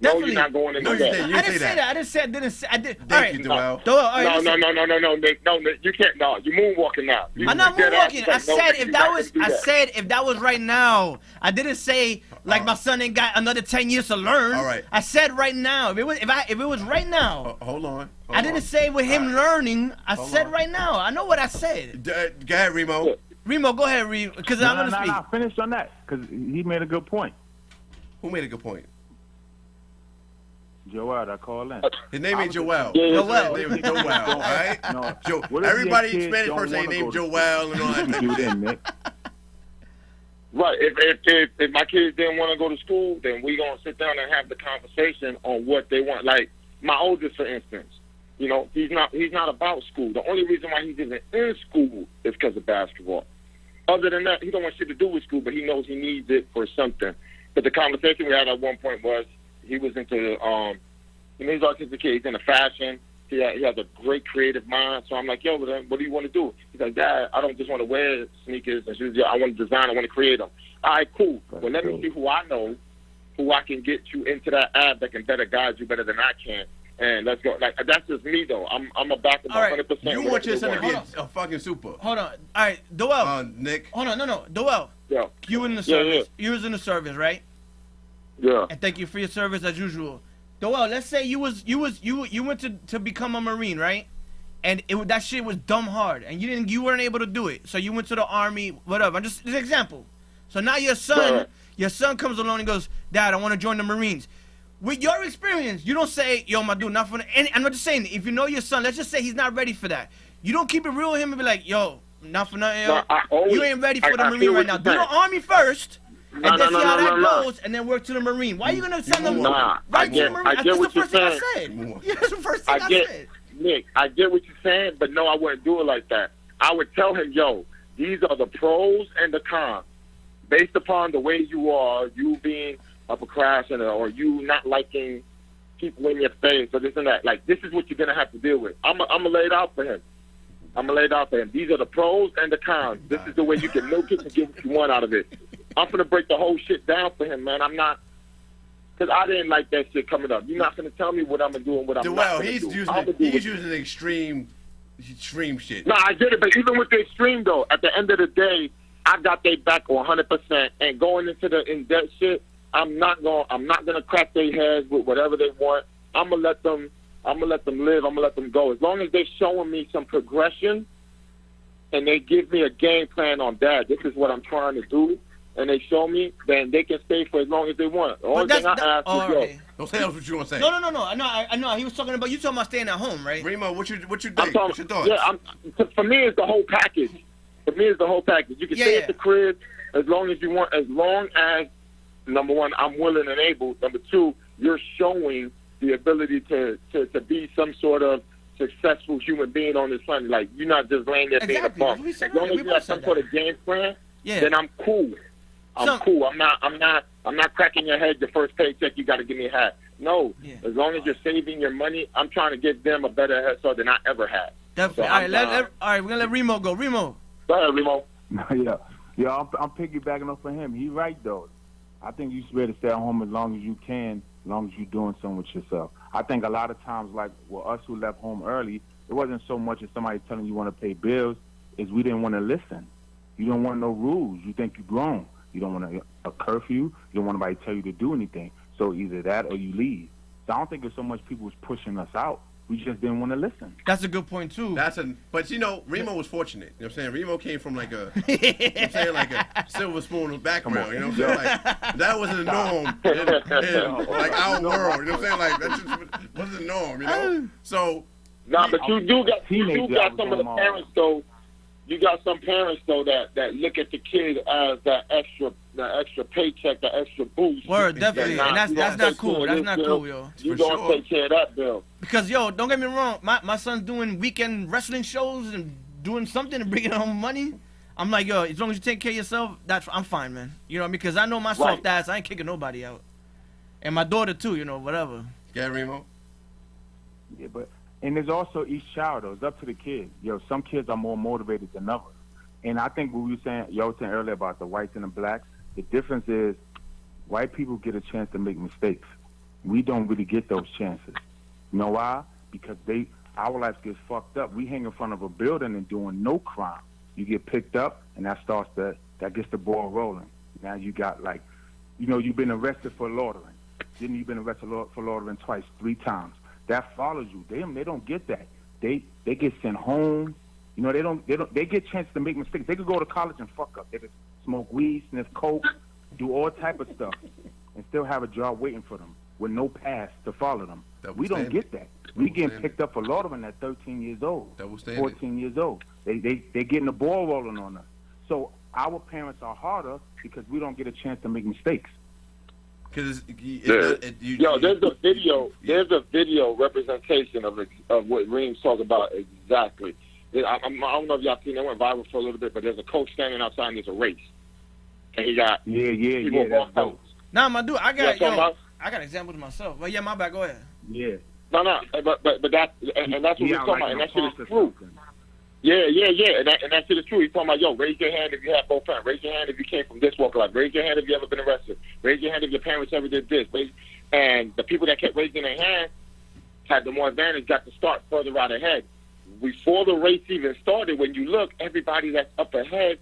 No, you're not going into that. I didn't say that. I did. Thank you, Dewell. No, Nick. No, Nick, you can't. No, you're moonwalking now. I'm not moonwalking. I said if that was right now. I didn't say like my son ain't got another 10 years to learn. All right. I said right now. If it was right now. Hold on. I didn't say with him learning. I said right now. I know what I said. Go ahead, Remo. Remo, go ahead, Remo, because I'm gonna speak. No, finish on that, because he made a good point. Who made a good point? Joel, I call in. His name ain't Joel. Joel. His name is Joel, all right? No. Everybody in Spanish person ain't named Joel and all that. Right. If my kids didn't want to go to school, then we gonna sit down and have the conversation on what they want. Like my oldest, for instance, you know, he's not about school. The only reason why he's even in school is because of basketball. Other than that, he don't want shit to do with school, but he knows he needs it for something. But the conversation we had at one point was he was into he's artistic kid. He's into fashion. He has a great creative mind. So I'm like, yo, what do you want to do? He's like, Dad, I don't just want to wear sneakers and shoes. I want to design. I want to create them. All right, cool. Well, let me see who I know, who I can get you into that app that can better guide you better than I can. And let's go. Like, that's just me, though. I'm a back of 100%. You want your son to be a fucking super. Hold on. All right, Dewell. Nick. Hold on. No. Dewell. Yeah. You were in the service. Yeah. You was in the service, right? Yeah. And thank you for your service as usual. Dewell, let's say you went to become a Marine, right? And that shit was dumb hard, and you weren't able to do it. So you went to the Army, whatever. Just an example. So now your son comes along and goes, Dad, I want to join the Marines. With your experience, you don't say, yo, my dude, not for. And I'm not just saying, if you know your son, let's just say he's not ready for that. You don't keep it real with him and be like, yo, not for nothing. You ain't ready for the Marine right now. Do the Army first. And then see how that goes, and then work to the Marine. Why are you gonna send them right to the Marine? I get what you're saying. That's the first thing I said. Nick, I get what you're saying, but no, I wouldn't do it like that. I would tell him, yo, these are the pros and the cons. Based upon the way you are, you being a procrastinator, or you not liking people in your face, or this and that. Like, this is what you're gonna have to deal with. I'm gonna lay it out for him. These are the pros and the cons. This is the way you can milk it and get what you want out of it. I'm going to break the whole shit down for him, man. I'm not, because I didn't like that shit coming up. You're not going to tell me what I'm going to do and what I'm not going to do. He's using extreme shit. No, I get it, but even with the extreme, though, at the end of the day, I got their back 100%. And going into the in-depth shit, I'm not going to crack their heads with whatever they want. I'm going to let them live. I'm going to let them go. As long as they're showing me some progression and they give me a game plan on that, this is what I'm trying to do, and they show me, then they can stay for as long as they want. The only thing I ask is, yo. Don't say that's what you want to say. No. I know. He was talking about, you talking about staying at home, right? Remo, what you think? What's your thoughts? Yeah, for me, it's the whole package. You can stay at the crib as long as you want, as long as, number one, I'm willing and able. Number two, you're showing the ability to be some sort of successful human being on this planet. Like, you're not just laying there being a bum. As long as you have some sort of game plan, then I'm cool. I'm cool. I'm not cracking your head. Your first paycheck, you got to give me a hat. No. Yeah. As long as you're saving your money, I'm trying to give them a better head start than I ever had. Definitely. So all right, we're gonna let Remo go. Remo. Go ahead, Remo. I'm piggybacking off of him. He's right though. I think you should be able to stay at home as long as you can as long as you're doing something with yourself. I think a lot of times, like with us who left home early, it wasn't so much as somebody telling you want to pay bills, is we didn't want to listen. You don't want no rules. You think you're grown. You don't want a curfew. You don't want nobody to tell you to do anything. So either that or you leave. So I don't think it's so much people was pushing us out. We just didn't want to listen. That's a good point too. But you know, Remo was fortunate. You know what I'm saying? Remo came from like a, you know what I'm saying, like a silver spoon background. You know what I'm saying? Like that wasn't the norm in like our world. You know what I'm saying? Like that just wasn't the norm. You know? So. Nah, but you do got some of the parents though. You got some parents though that look at the kid as the extra paycheck, the extra boost. Word, definitely, and that's not cool. That's not cool, yo. You don't take care of that bill. Because yo, don't get me wrong, my son's doing weekend wrestling shows and doing something and bringing home money. I'm like, yo, as long as you take care of yourself, I'm fine, man. You know, because I know my soft ass, I ain't kicking nobody out, and my daughter too. You know, whatever. Yeah, Remo. Yeah, but. And there's also each child, though. It's up to the kid. Yo, some kids are more motivated than others. And I think what we were saying, y'all were saying earlier about the whites and the blacks, the difference is white people get a chance to make mistakes. We don't really get those chances. You know why? Because our life gets fucked up. We hang in front of a building and doing no crime. You get picked up, and that gets the ball rolling. Now you got like, you know, you've been arrested for loitering. Then you've been arrested for loitering twice, 3 times. That follows you. They don't get that. They get sent home. You know, they get chance to make mistakes. They could go to college and fuck up. They could smoke weed, sniff coke, do all type of stuff, and still have a job waiting for them with no past to follow them. We don't get that. We getting picked up for loitering at 13 years old, 14 years old. They getting the ball rolling on us. So our parents are harder because we don't get a chance to make mistakes. There's a video representation of what Reem's talking about exactly. I don't know if y'all seen that, went viral for a little bit, but there's a coach standing outside and there's a race, and he got people that's dope. Nah, my dude, I got examples myself. But yeah, my bad. Go ahead. Yeah. No, but that's what we're talking about, and that shit is true. Yeah, and that shit is true. He's talking about, yo, raise your hand if you have both parents. Raise your hand if you came from this walk of life. Raise your hand if you ever been arrested. Raise your hand if your parents ever did this. And the people that kept raising their hand had the more advantage, got to start further out ahead. Before the race even started, when you look, everybody that's up ahead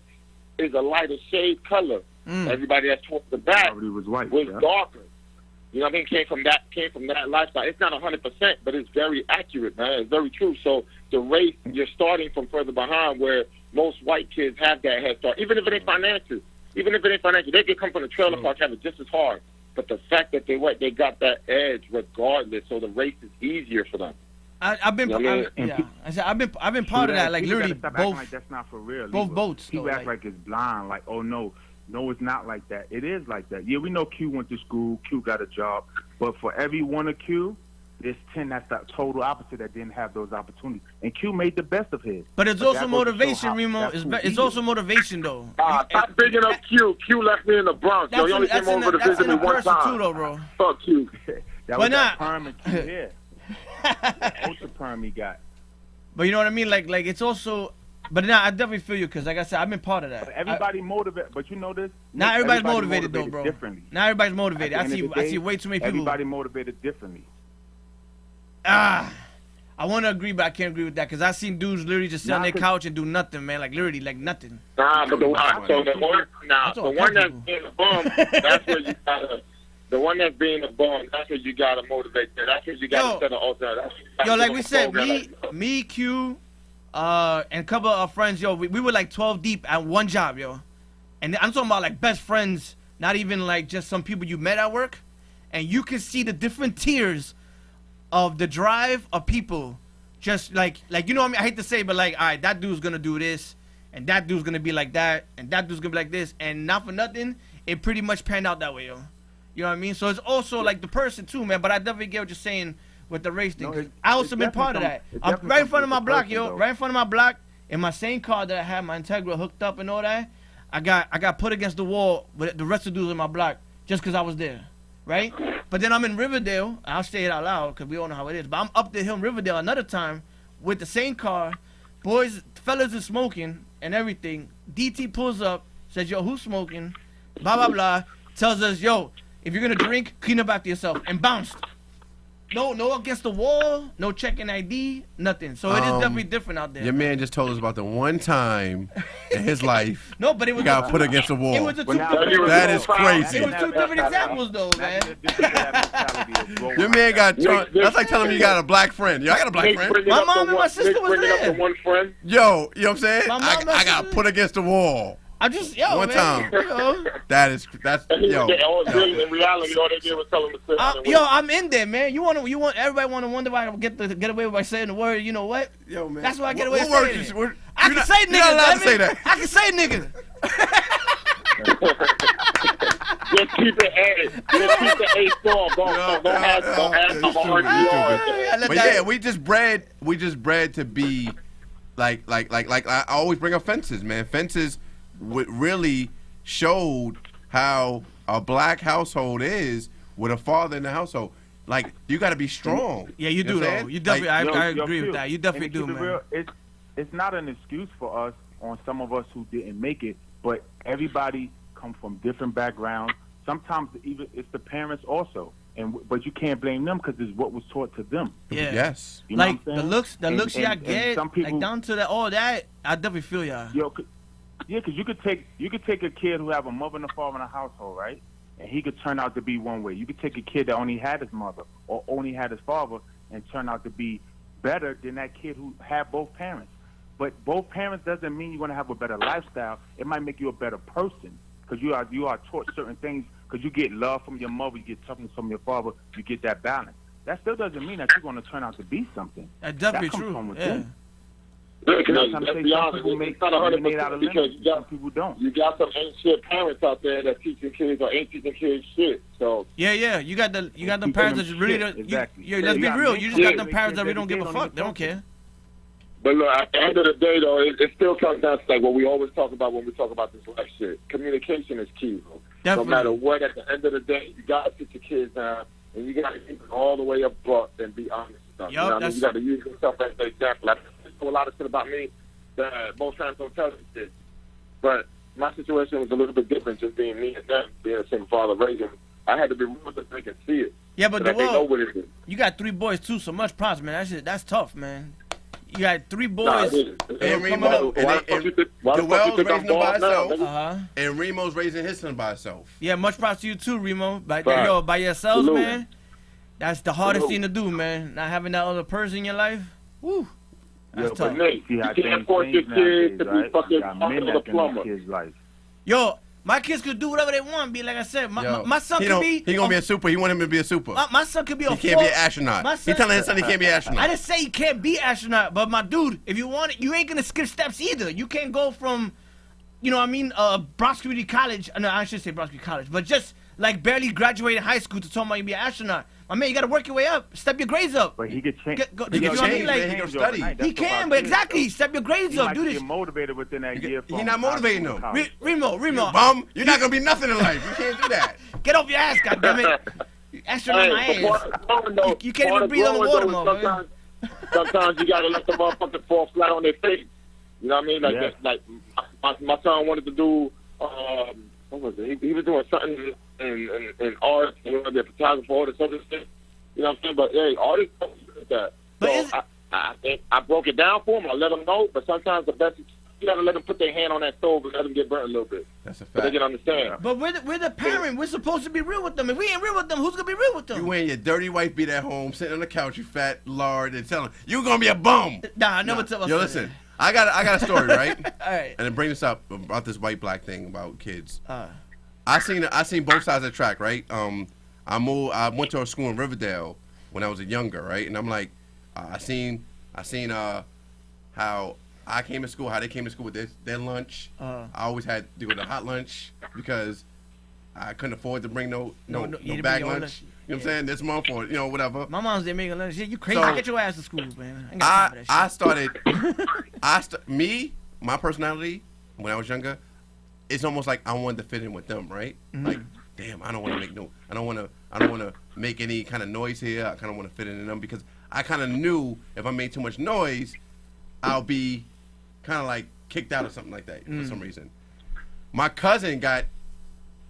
is a lighter shade color. Everybody that's towards the back was darker. You know what I mean? Came from that lifestyle. It's not 100%, but it's very accurate, man. It's very true. So the race, you're starting from further behind, where most white kids have that head start. Even if it ain't financial, they can come from the trailer park, have it just as hard. But the fact that they got that edge regardless, so the race is easier for them. I've been part of that. Like literally, both. Like that's not for real. Both boats. People act like it's blind. Like, oh no, it's not like that. It is like that. Yeah, we know Q went to school. Q got a job. But for every one of Q, there's 10 that's the total opposite that didn't have those opportunities. And Q made the best of his. But it's also motivation, Remo. It's also motivation, though. Stop bigging up Q. Q left me in the Bronx. He only came over to visit me one time. Too, though, bro. Fuck Q. That was that perm and Q here. Ultra perm he got. But you know what I mean? Like it's also. But now I definitely feel you, because like I said, I've been part of that. But everybody motivated. But you know this? Not everybody's motivated though, bro. Differently. Not everybody's motivated. I see way too many people. Everybody motivated differently. I want to agree, but I can't agree with that, because I seen dudes literally just sit on their couch and do nothing, man. Like literally, like nothing. But the one that's being a bum, that's where you gotta. The one that's being a bum, that's where you gotta motivate. That's where you gotta set an alternative. Yo, like we said, me, Q, and a couple of our friends, yo, we were like 12 deep at one job, yo. And I'm talking about like best friends, not even like just some people you met at work. And you can see the different tiers of the drive of people. Just like you know what I mean? I hate to say, but like, all right, that dude's gonna do this, and that dude's gonna be like that, and that dude's gonna be like this, and not for nothing, it pretty much panned out that way, yo. You know what I mean? So it's also like the person too, man. But I definitely get what you're saying with the race thing. No, I also been part of that. I'm right in front of my block, yo. Right in front of my block, in my same car that I had my Integra hooked up and all that. I got put against the wall with the rest of the dudes in my block just because I was there, right? But then I'm in Riverdale. I'll say it out loud because we all know how it is. But I'm up the hill in Riverdale another time with the same car. Fellas are smoking and everything. DT pulls up, says, yo, who's smoking? Blah, blah, blah. Tells us, yo, if you're gonna drink, clean up after yourself and bounced. No against the wall, no checking ID, nothing. So it is definitely different out there. Your man just told us about the one time in his life no, but it was he got put against the wall. It was a that is crazy. It was two different examples though, man. Your man got that's like telling me you got a black friend. Yo, I got a black friend. My mom and my sister was there. One friend. Yo, you know what I'm saying? I got put against the wall. I just one man, time. Yo. That's yo. In reality, all they did was tell him to sit down. Yo, I'm in there, man. You want everybody want to wonder why I get away by saying the word. You know what? Yo, man. That's why I get away with saying it. I can say niggas. You're not allowed to say that. I can say niggas. Just keep it at it. Just keep the A star. Don't have a hard yard. But yeah, we just bred to be like I always bring up fences, man. Fences really showed how a black household is with a father in the household. Like, you got to be strong. Yeah, you do, though. You definitely, I agree with that. You definitely do, man. It's not an excuse for us on some of us who didn't make it, but everybody come from different backgrounds. Sometimes even it's the parents also. But you can't blame them because it's what was taught to them. Yeah. Yes. You know like the looks y'all get, some people, like down to all that. I definitely feel y'all. Yo, yeah, because you could take a kid who have a mother and a father in a household, right? And he could turn out to be one way. You could take a kid that only had his mother or only had his father and turn out to be better than that kid who had both parents. But both parents doesn't mean you're going to have a better lifestyle. It might make you a better person because you are taught certain things. Because you get love from your mother, you get toughness from your father, you get that balance. That still doesn't mean that you're going to turn out to be something. That's definitely that comes true. From within. Yeah, let's be honest, it's not 100% because some people don't. You got some ain't shit parents out there that teaching kids or ain't teaching kids shit. So yeah, you got them parents that really don't. Exactly. Let's be real. You just got them parents that really don't give a fuck. They don't care. But look, at the end of the day, though, it still comes down to like what we always talk about when we talk about this life shit. Communication is key, bro. Definitely. No matter what, at the end of the day, you got to sit your kids down and you got to keep it all the way up front and be honest with them. Yep, you know what I mean? You got to use yourself as an example. I know a lot of shit about me that most times don't tell you shit. But my situation was a little bit different, just being me and them, being a single father raising. I had to be real with them so they can see it. Yeah, but so they know what it is. You got 3 boys too, so much props, man. That's tough, man. You got 3 boys. And Remo, Joel's raising them by himself. And Remo's raising his son by himself. Yeah, much props to you too, Remo. By yourselves, man. That's the hardest thing to do, man. Not having that other person in your life. Woo. That's tough. Nate, you can't force your kids to be fucking a plumber. Yo, my kids could do whatever they want. Be like I said, my son could be. He gonna be a super. He want him to be a super. My son could be a. He can't be an astronaut. He telling his son he can't be an astronaut. I didn't say he can't be astronaut, but my dude, if you want it, you ain't gonna skip steps either. You can't go from, you know what I mean, Bronx Community College. No, I should say Bronx Community College, but just like barely graduated high school to talk about you be an astronaut. My man, you gotta work your way up. Step your grades up. But he could change. He can change. He can study. He can, but exactly. Step your grades up. Do this. He's motivated within that year. He's not motivating them. Remo. Bum, you're not gonna be nothing in life. You can't do that. Get off your ass, goddammit. Astronaut my ass. You can't even breathe on the water, motherfucker. Sometimes you gotta let the motherfucker fall flat on their face. You know what I mean? Like my son wanted to do. What was it? He was doing something in art. He wanted to be a photographer or something. You know what I'm saying? But hey, artists don't do that. So I broke it down for him. I let them know. But sometimes the best, you gotta let them put their hand on that stove and let them get burnt a little bit. That's a fact. So they can understand. But we're the parent. We're supposed to be real with them. If we ain't real with them, who's gonna be real with them? You wearing your dirty white beat at home, sitting on the couch, you fat lard, and telling you gonna be a bum. Nah, I never tell myself. Yo, listen. I got a story, right? All right. And then bring this up about this white black thing about kids. I seen both sides of the track, right? I went to a school in Riverdale when I was younger, right? And I'm like, I seen how I came to school, how they came to school with their lunch. I always had to go to hot lunch because I couldn't afford to bring no bag lunch. You know what I'm saying? This month or whatever. My mom's there making lunch. You crazy? So, get your ass to school, man. My personality when I was younger, it's almost like I wanted to fit in with them, right? Mm-hmm. Like, damn, I don't want to make any kind of noise here. I kind of want to fit in them because I kind of knew if I made too much noise, I'll be kind of like kicked out or something like that for some reason. My cousin got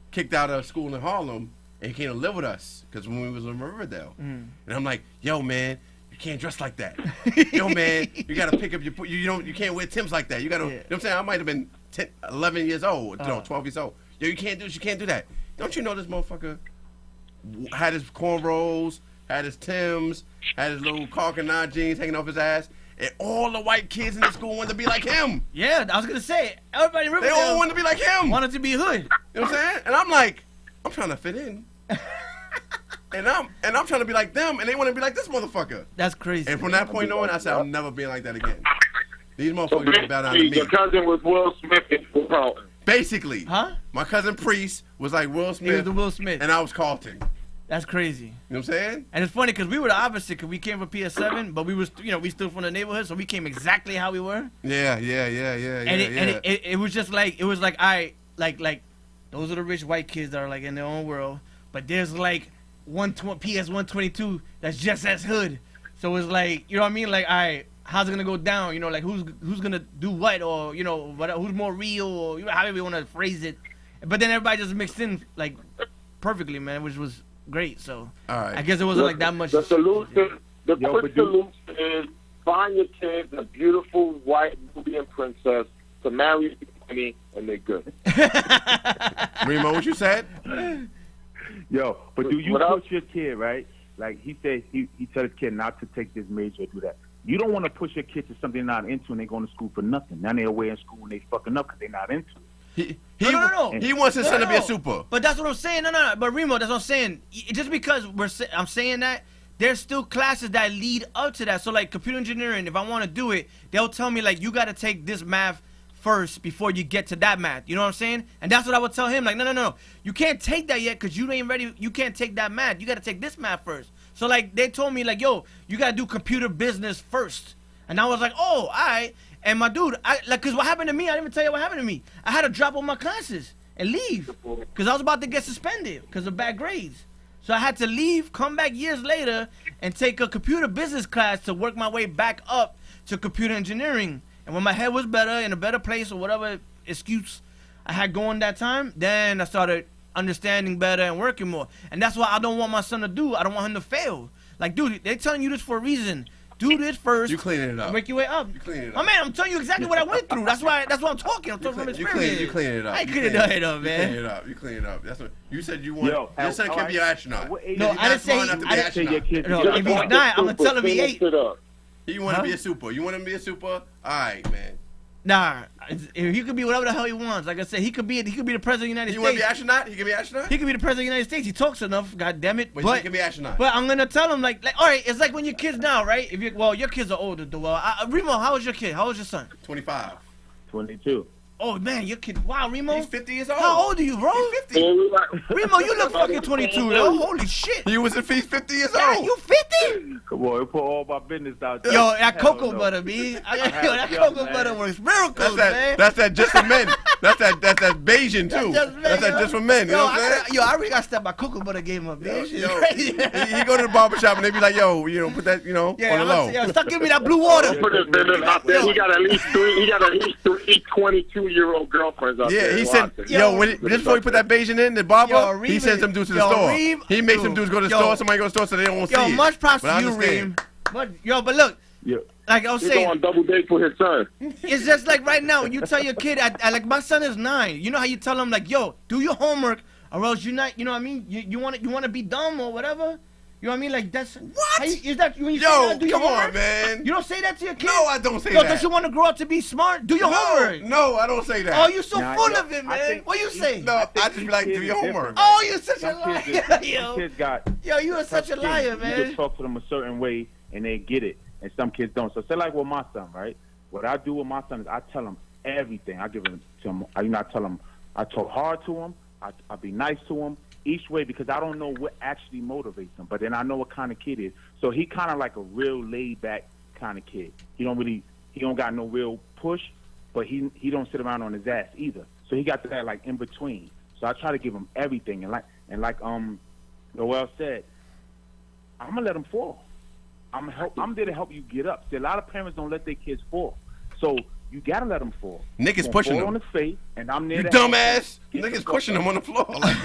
kicked out of school in Harlem and he came to live with us because when we was in Riverdale, and I'm like, yo man, you can't dress like that. Yo man, you gotta pick up your you can't wear Timbs like that. You gotta, you know what I'm saying? I might have been 10, 11 years old, 12 years old. Yo, you can't do this. You can't do that. Don't you know this motherfucker had his cornrows, had his Timbs, had his little Carcanine jeans hanging off his ass, and all the white kids in the school wanted to be like him. Yeah, I was gonna say everybody in Riverdale They all wanted to be like him. wanted to be hood. You know what I'm saying? And I'm like, I'm trying to fit in. and I'm trying to be like them, and they want to be like this motherfucker. That's crazy. And from that point on, I said I'm never being like that again. These motherfuckers bow down to me. Your cousin was Will Smith in Carlton. Basically, Huh? my cousin Priest was like Will He was Smith, the Will Smith. and I was Carlton. That's crazy. You know what I'm saying? And it's funny because we were the opposite because we came from PS7, but we was, we still from the neighborhood, so we came exactly how we were. Yeah. And it was just like, like those are the rich white kids that are like in their own world, but there's like PS 122 that's just as hood. So it's like, you know what I mean? Like, all right, how's it gonna go down? You know, like who's gonna do what, or who's more real, or however you want to phrase it. But then everybody just mixed in like perfectly, man, which was great. So all right. I guess it wasn't like that much. The solution, quick solution is find your kids a beautiful white Nubian princess to marry and they're good. Remo, what you said? Yo, but do you push your kid, right? Like he said, he tell his kid not to take this major or do that. You don't want to push your kid to something they're not into and they're going to school for nothing. Now they're away in school and they fucking up because they're not into it. No. He wants his son to be a super. But that's what I'm saying. No. But Remo, that's what I'm saying. Just because I'm saying that, there's still classes that lead up to that. So like computer engineering, if I want to do it, they'll tell me like you got to take this math first before you get to that math. You know what I'm saying? And that's what I would tell him. Like, no. You can't take that yet because you ain't ready. You can't take that math. You got to take this math first. So like they told me like, yo, you got to do computer business first. And I was like, oh, all right. And my dude, cause what happened to me? I didn't even tell you what happened to me. I had to drop all my classes and leave because I was about to get suspended because of bad grades. So I had to leave, come back years later, and take a computer business class to work my way back up to computer engineering. And when my head was better, in a better place, or whatever excuse I had going that time, then I started understanding better and working more. And that's what I don't want my son to do. I don't want him to fail. Like, dude, they're telling you this for a reason. Do this first. You cleaning it up. Make your way up. You cleaning it up. Oh man, I'm telling you exactly what I went through. That's why I'm talking. I'm talking from experience. You clean it up. I clean it up, man. You clean it up. That's what you said. You want your son can be an astronaut. No, I didn't say. No, if he's not, I'm gonna tell him he ain't. You want to be a super. You want him to be a super. All right, man. Nah, he could be whatever the hell he wants. Like I said, he could be the president of the United States. You want to be astronaut? He can be astronaut. He could be the president of the United States. He talks enough. God damn it. But he can be astronaut. But I'm gonna tell him like all right. It's like when your kids now, right? Your kids are older. Remo, how old is your kid? How old is your son? 25. 22. Oh man, your kid. Wow, Remo. He's 50 years old. How old are you, bro? He's 50. Remo, you look fucking 22, though. Holy shit. He's 50 years Yeah, old. you 50? Come on, put all my business out there. Yo, that cocoa butter, B. That cocoa butter works miracles, man. That's that just for men. That's that Bayesian too. That's that just for men. You know what I'm saying? I already got to step my cocoa butter game up, man. Shit's crazy. He go to the barbershop and they be like, yo, put that, on the low. Yeah, stop giving me that blue water. Put his business out there. He got at least three 22-year-old girlfriends out there. Yeah, he said, just before he put that Bayesian in the barber, he sends them dudes to the store. He makes them dudes go to the store. Somebody go to the store so they don't see it. Yo, much props to you, Reem. But look. Yeah. Like I was saying, go on double date for his son. It's just like right now, you tell your kid, like my son is 9. You know how you tell him like, yo, do your homework, or else you're not. You know what I mean? You want to be dumb or whatever. You know what I mean? Like that's what? Is that when you say that, do come your on, man. You don't say that to your kid? No, I don't say that. Don't you want to grow up to be smart? Do your homework. No, I don't say that. Oh, you so full of it, man. What you say? No, I just be like, do your homework. Oh, you're such a liar, yo. You are such a liar, man. You just talk to them a certain way and they get it, and some kids don't. So say like with my son, right? What I do with my son is I tell him everything. I give him to him. I tell him. I talk hard to him. I be nice to him. Each way, because I don't know what actually motivates him, but then I know what kind of kid he is. So he kind of like a real laid back kind of kid. He don't got no real push, but he don't sit around on his ass either. So he got that like in between. So I try to give him everything, and like Noel said, I'm gonna let him fall. I'm there to help you get up. See, a lot of parents don't let their kids fall, so you gotta let them fall. Niggas pushing him on his face, and I'm there. You dumbass. Niggas pushing him on the floor. Like,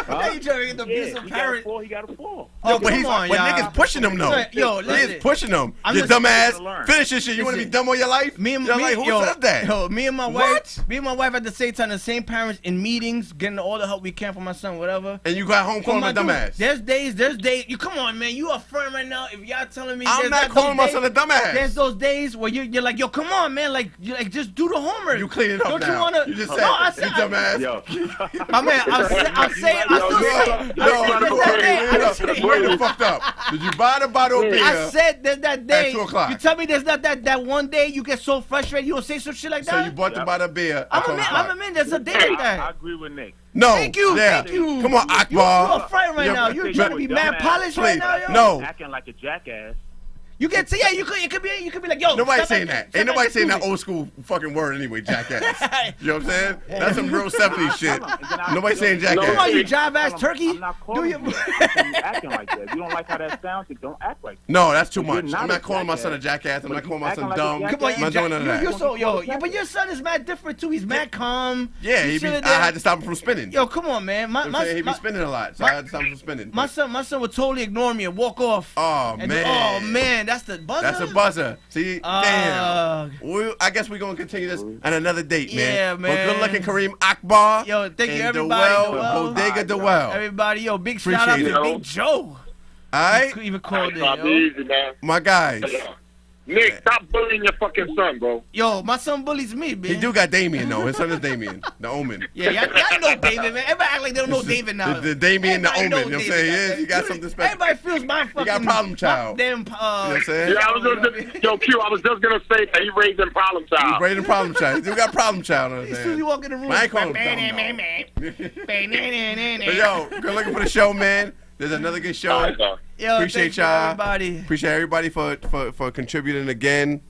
Now you trying to get the abusive parent. He got a 4. Oh, but come on, but y'all. niggas pushing him though. Yo, listen. Niggas pushing him. I'm You just- dumbass. Finish this shit. You want to be dumb all your life? Me and You're me, like, who yo, said that? Yo, me and my What? wife at the same time, the same parents in meetings, getting all the help we can for my son, whatever. And you got home calling him a dumbass. There's days. You come on, man. You a friend right now. If y'all telling me, I'm there's not calling my son a dumbass. There's those days where you're like, yo, come on, man. Like, just do the homework. You clean it up Don't now. you wanna? You just said, no, I said, you dumbass. Yo. my man. I'm saying. You fucked up. Did you buy the bottle of beer? I said there's that day. At 2 o'clock. You tell me there's not that one day you get so frustrated you don't say some shit like So that. you bought the bottle of beer. I'm a man. There's a day like that. I agree with Nick. No. Thank you. Yeah. Thank you. Come on, You're Akbar. a friend right now. You're trying to be mad polished right now, yo. No. Acting like a jackass. You can say, yeah, you could be like, yo. Nobody's stop saying acting- that. Ain't stop nobody acting saying that stupid. old school fucking word anyway, jackass. You know what I'm saying? That's some real 70s shit. Nobody's saying Come on, jackass. you jive ass turkey. I'm not Do calling you? you acting like that. If you don't like how that sounds, then don't act like that. No, that's too But you're much. not I'm a not calling my son a jackass. I'm But not you calling my acting son like a dumb. jackass. Come on, I'm not doing none of that. you're so yeah, but your son is mad different too. He's mad calm. Yeah, He's I chilling there. had to stop him from spinning. Yo, come on, man. You know what I'm saying? He be My spinning a lot, so I had to stop him from spinning. my son would totally ignore me and walk off. Oh, And man. oh man, that's the buzzer. That's a buzzer. See, damn. I guess we're gonna continue this on another date, man. Yeah, man. Well, good looking Kareem Akbar. Yo, thank you and everybody. Dewell, Bodega Dewell. Everybody, yo, big shout out Appreciate to it. Big Joe. All right, Even called it, Stop yo. easy, man. my guys. Nick, stop bullying your fucking son, bro. Yo, my son bullies me, man. He do got Damien though. His son is Damien, the Omen. Yeah, y'all know David, man. Everybody act like they don't know David now. The Damien, the Everybody Omen. You know what I'm David, saying? man. He got something special. Everybody feels my fucking. got problem child. Damn, You know what I'm saying? Yeah, I was just, yo, Q, I was just gonna say that he raised in problem He's child. raising problem child. You got problem child. You know what I'm As soon as you saying? walk in the room, I ain't calling him But yo, good looking for the show, man. There's another good show. All right, dog. Yo, Appreciate thank you, y'all. everybody. Appreciate everybody for contributing again.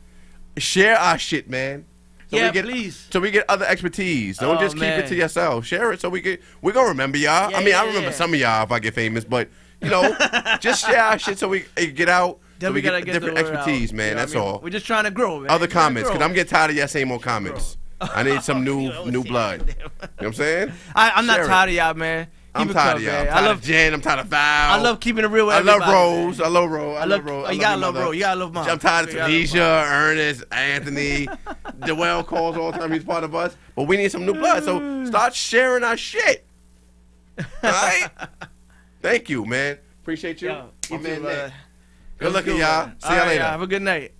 Share our shit, man. Yeah, we get, please. So we get other expertise. Don't Oh, just keep man. it to yourself. Share it so we're gonna remember y'all. Yeah, I mean, I yeah, remember yeah. some of y'all if I get famous, but you know, just share our shit so we get out. Then so we get gotta get different the word expertise, out. man. You know That's what I mean? all. We're just trying to grow, man. Other We're trying to comments, grow. because I'm getting tired of y'all same old comments. I need some new blood. You know what I'm saying? I'm not Share it. tired of y'all, man. I'm Keep it tired coming, of y'all. man. I'm tired of Jen. I'm tired of Val. I love keeping it real with I love everybody, Rose. man. I love Rose. I love. You gotta love your bro. mother. You gotta love mom. I'm tired of You gotta love Tanisha, Ernest, Anthony. Dewell calls all the time. He's part of us. But we need some new blood. So start sharing our shit. All right? Thank you, man. Appreciate you. Yo, My you man too, Nick. brother. Good looking, y'all. See All you right, later. y'all. Have a good night.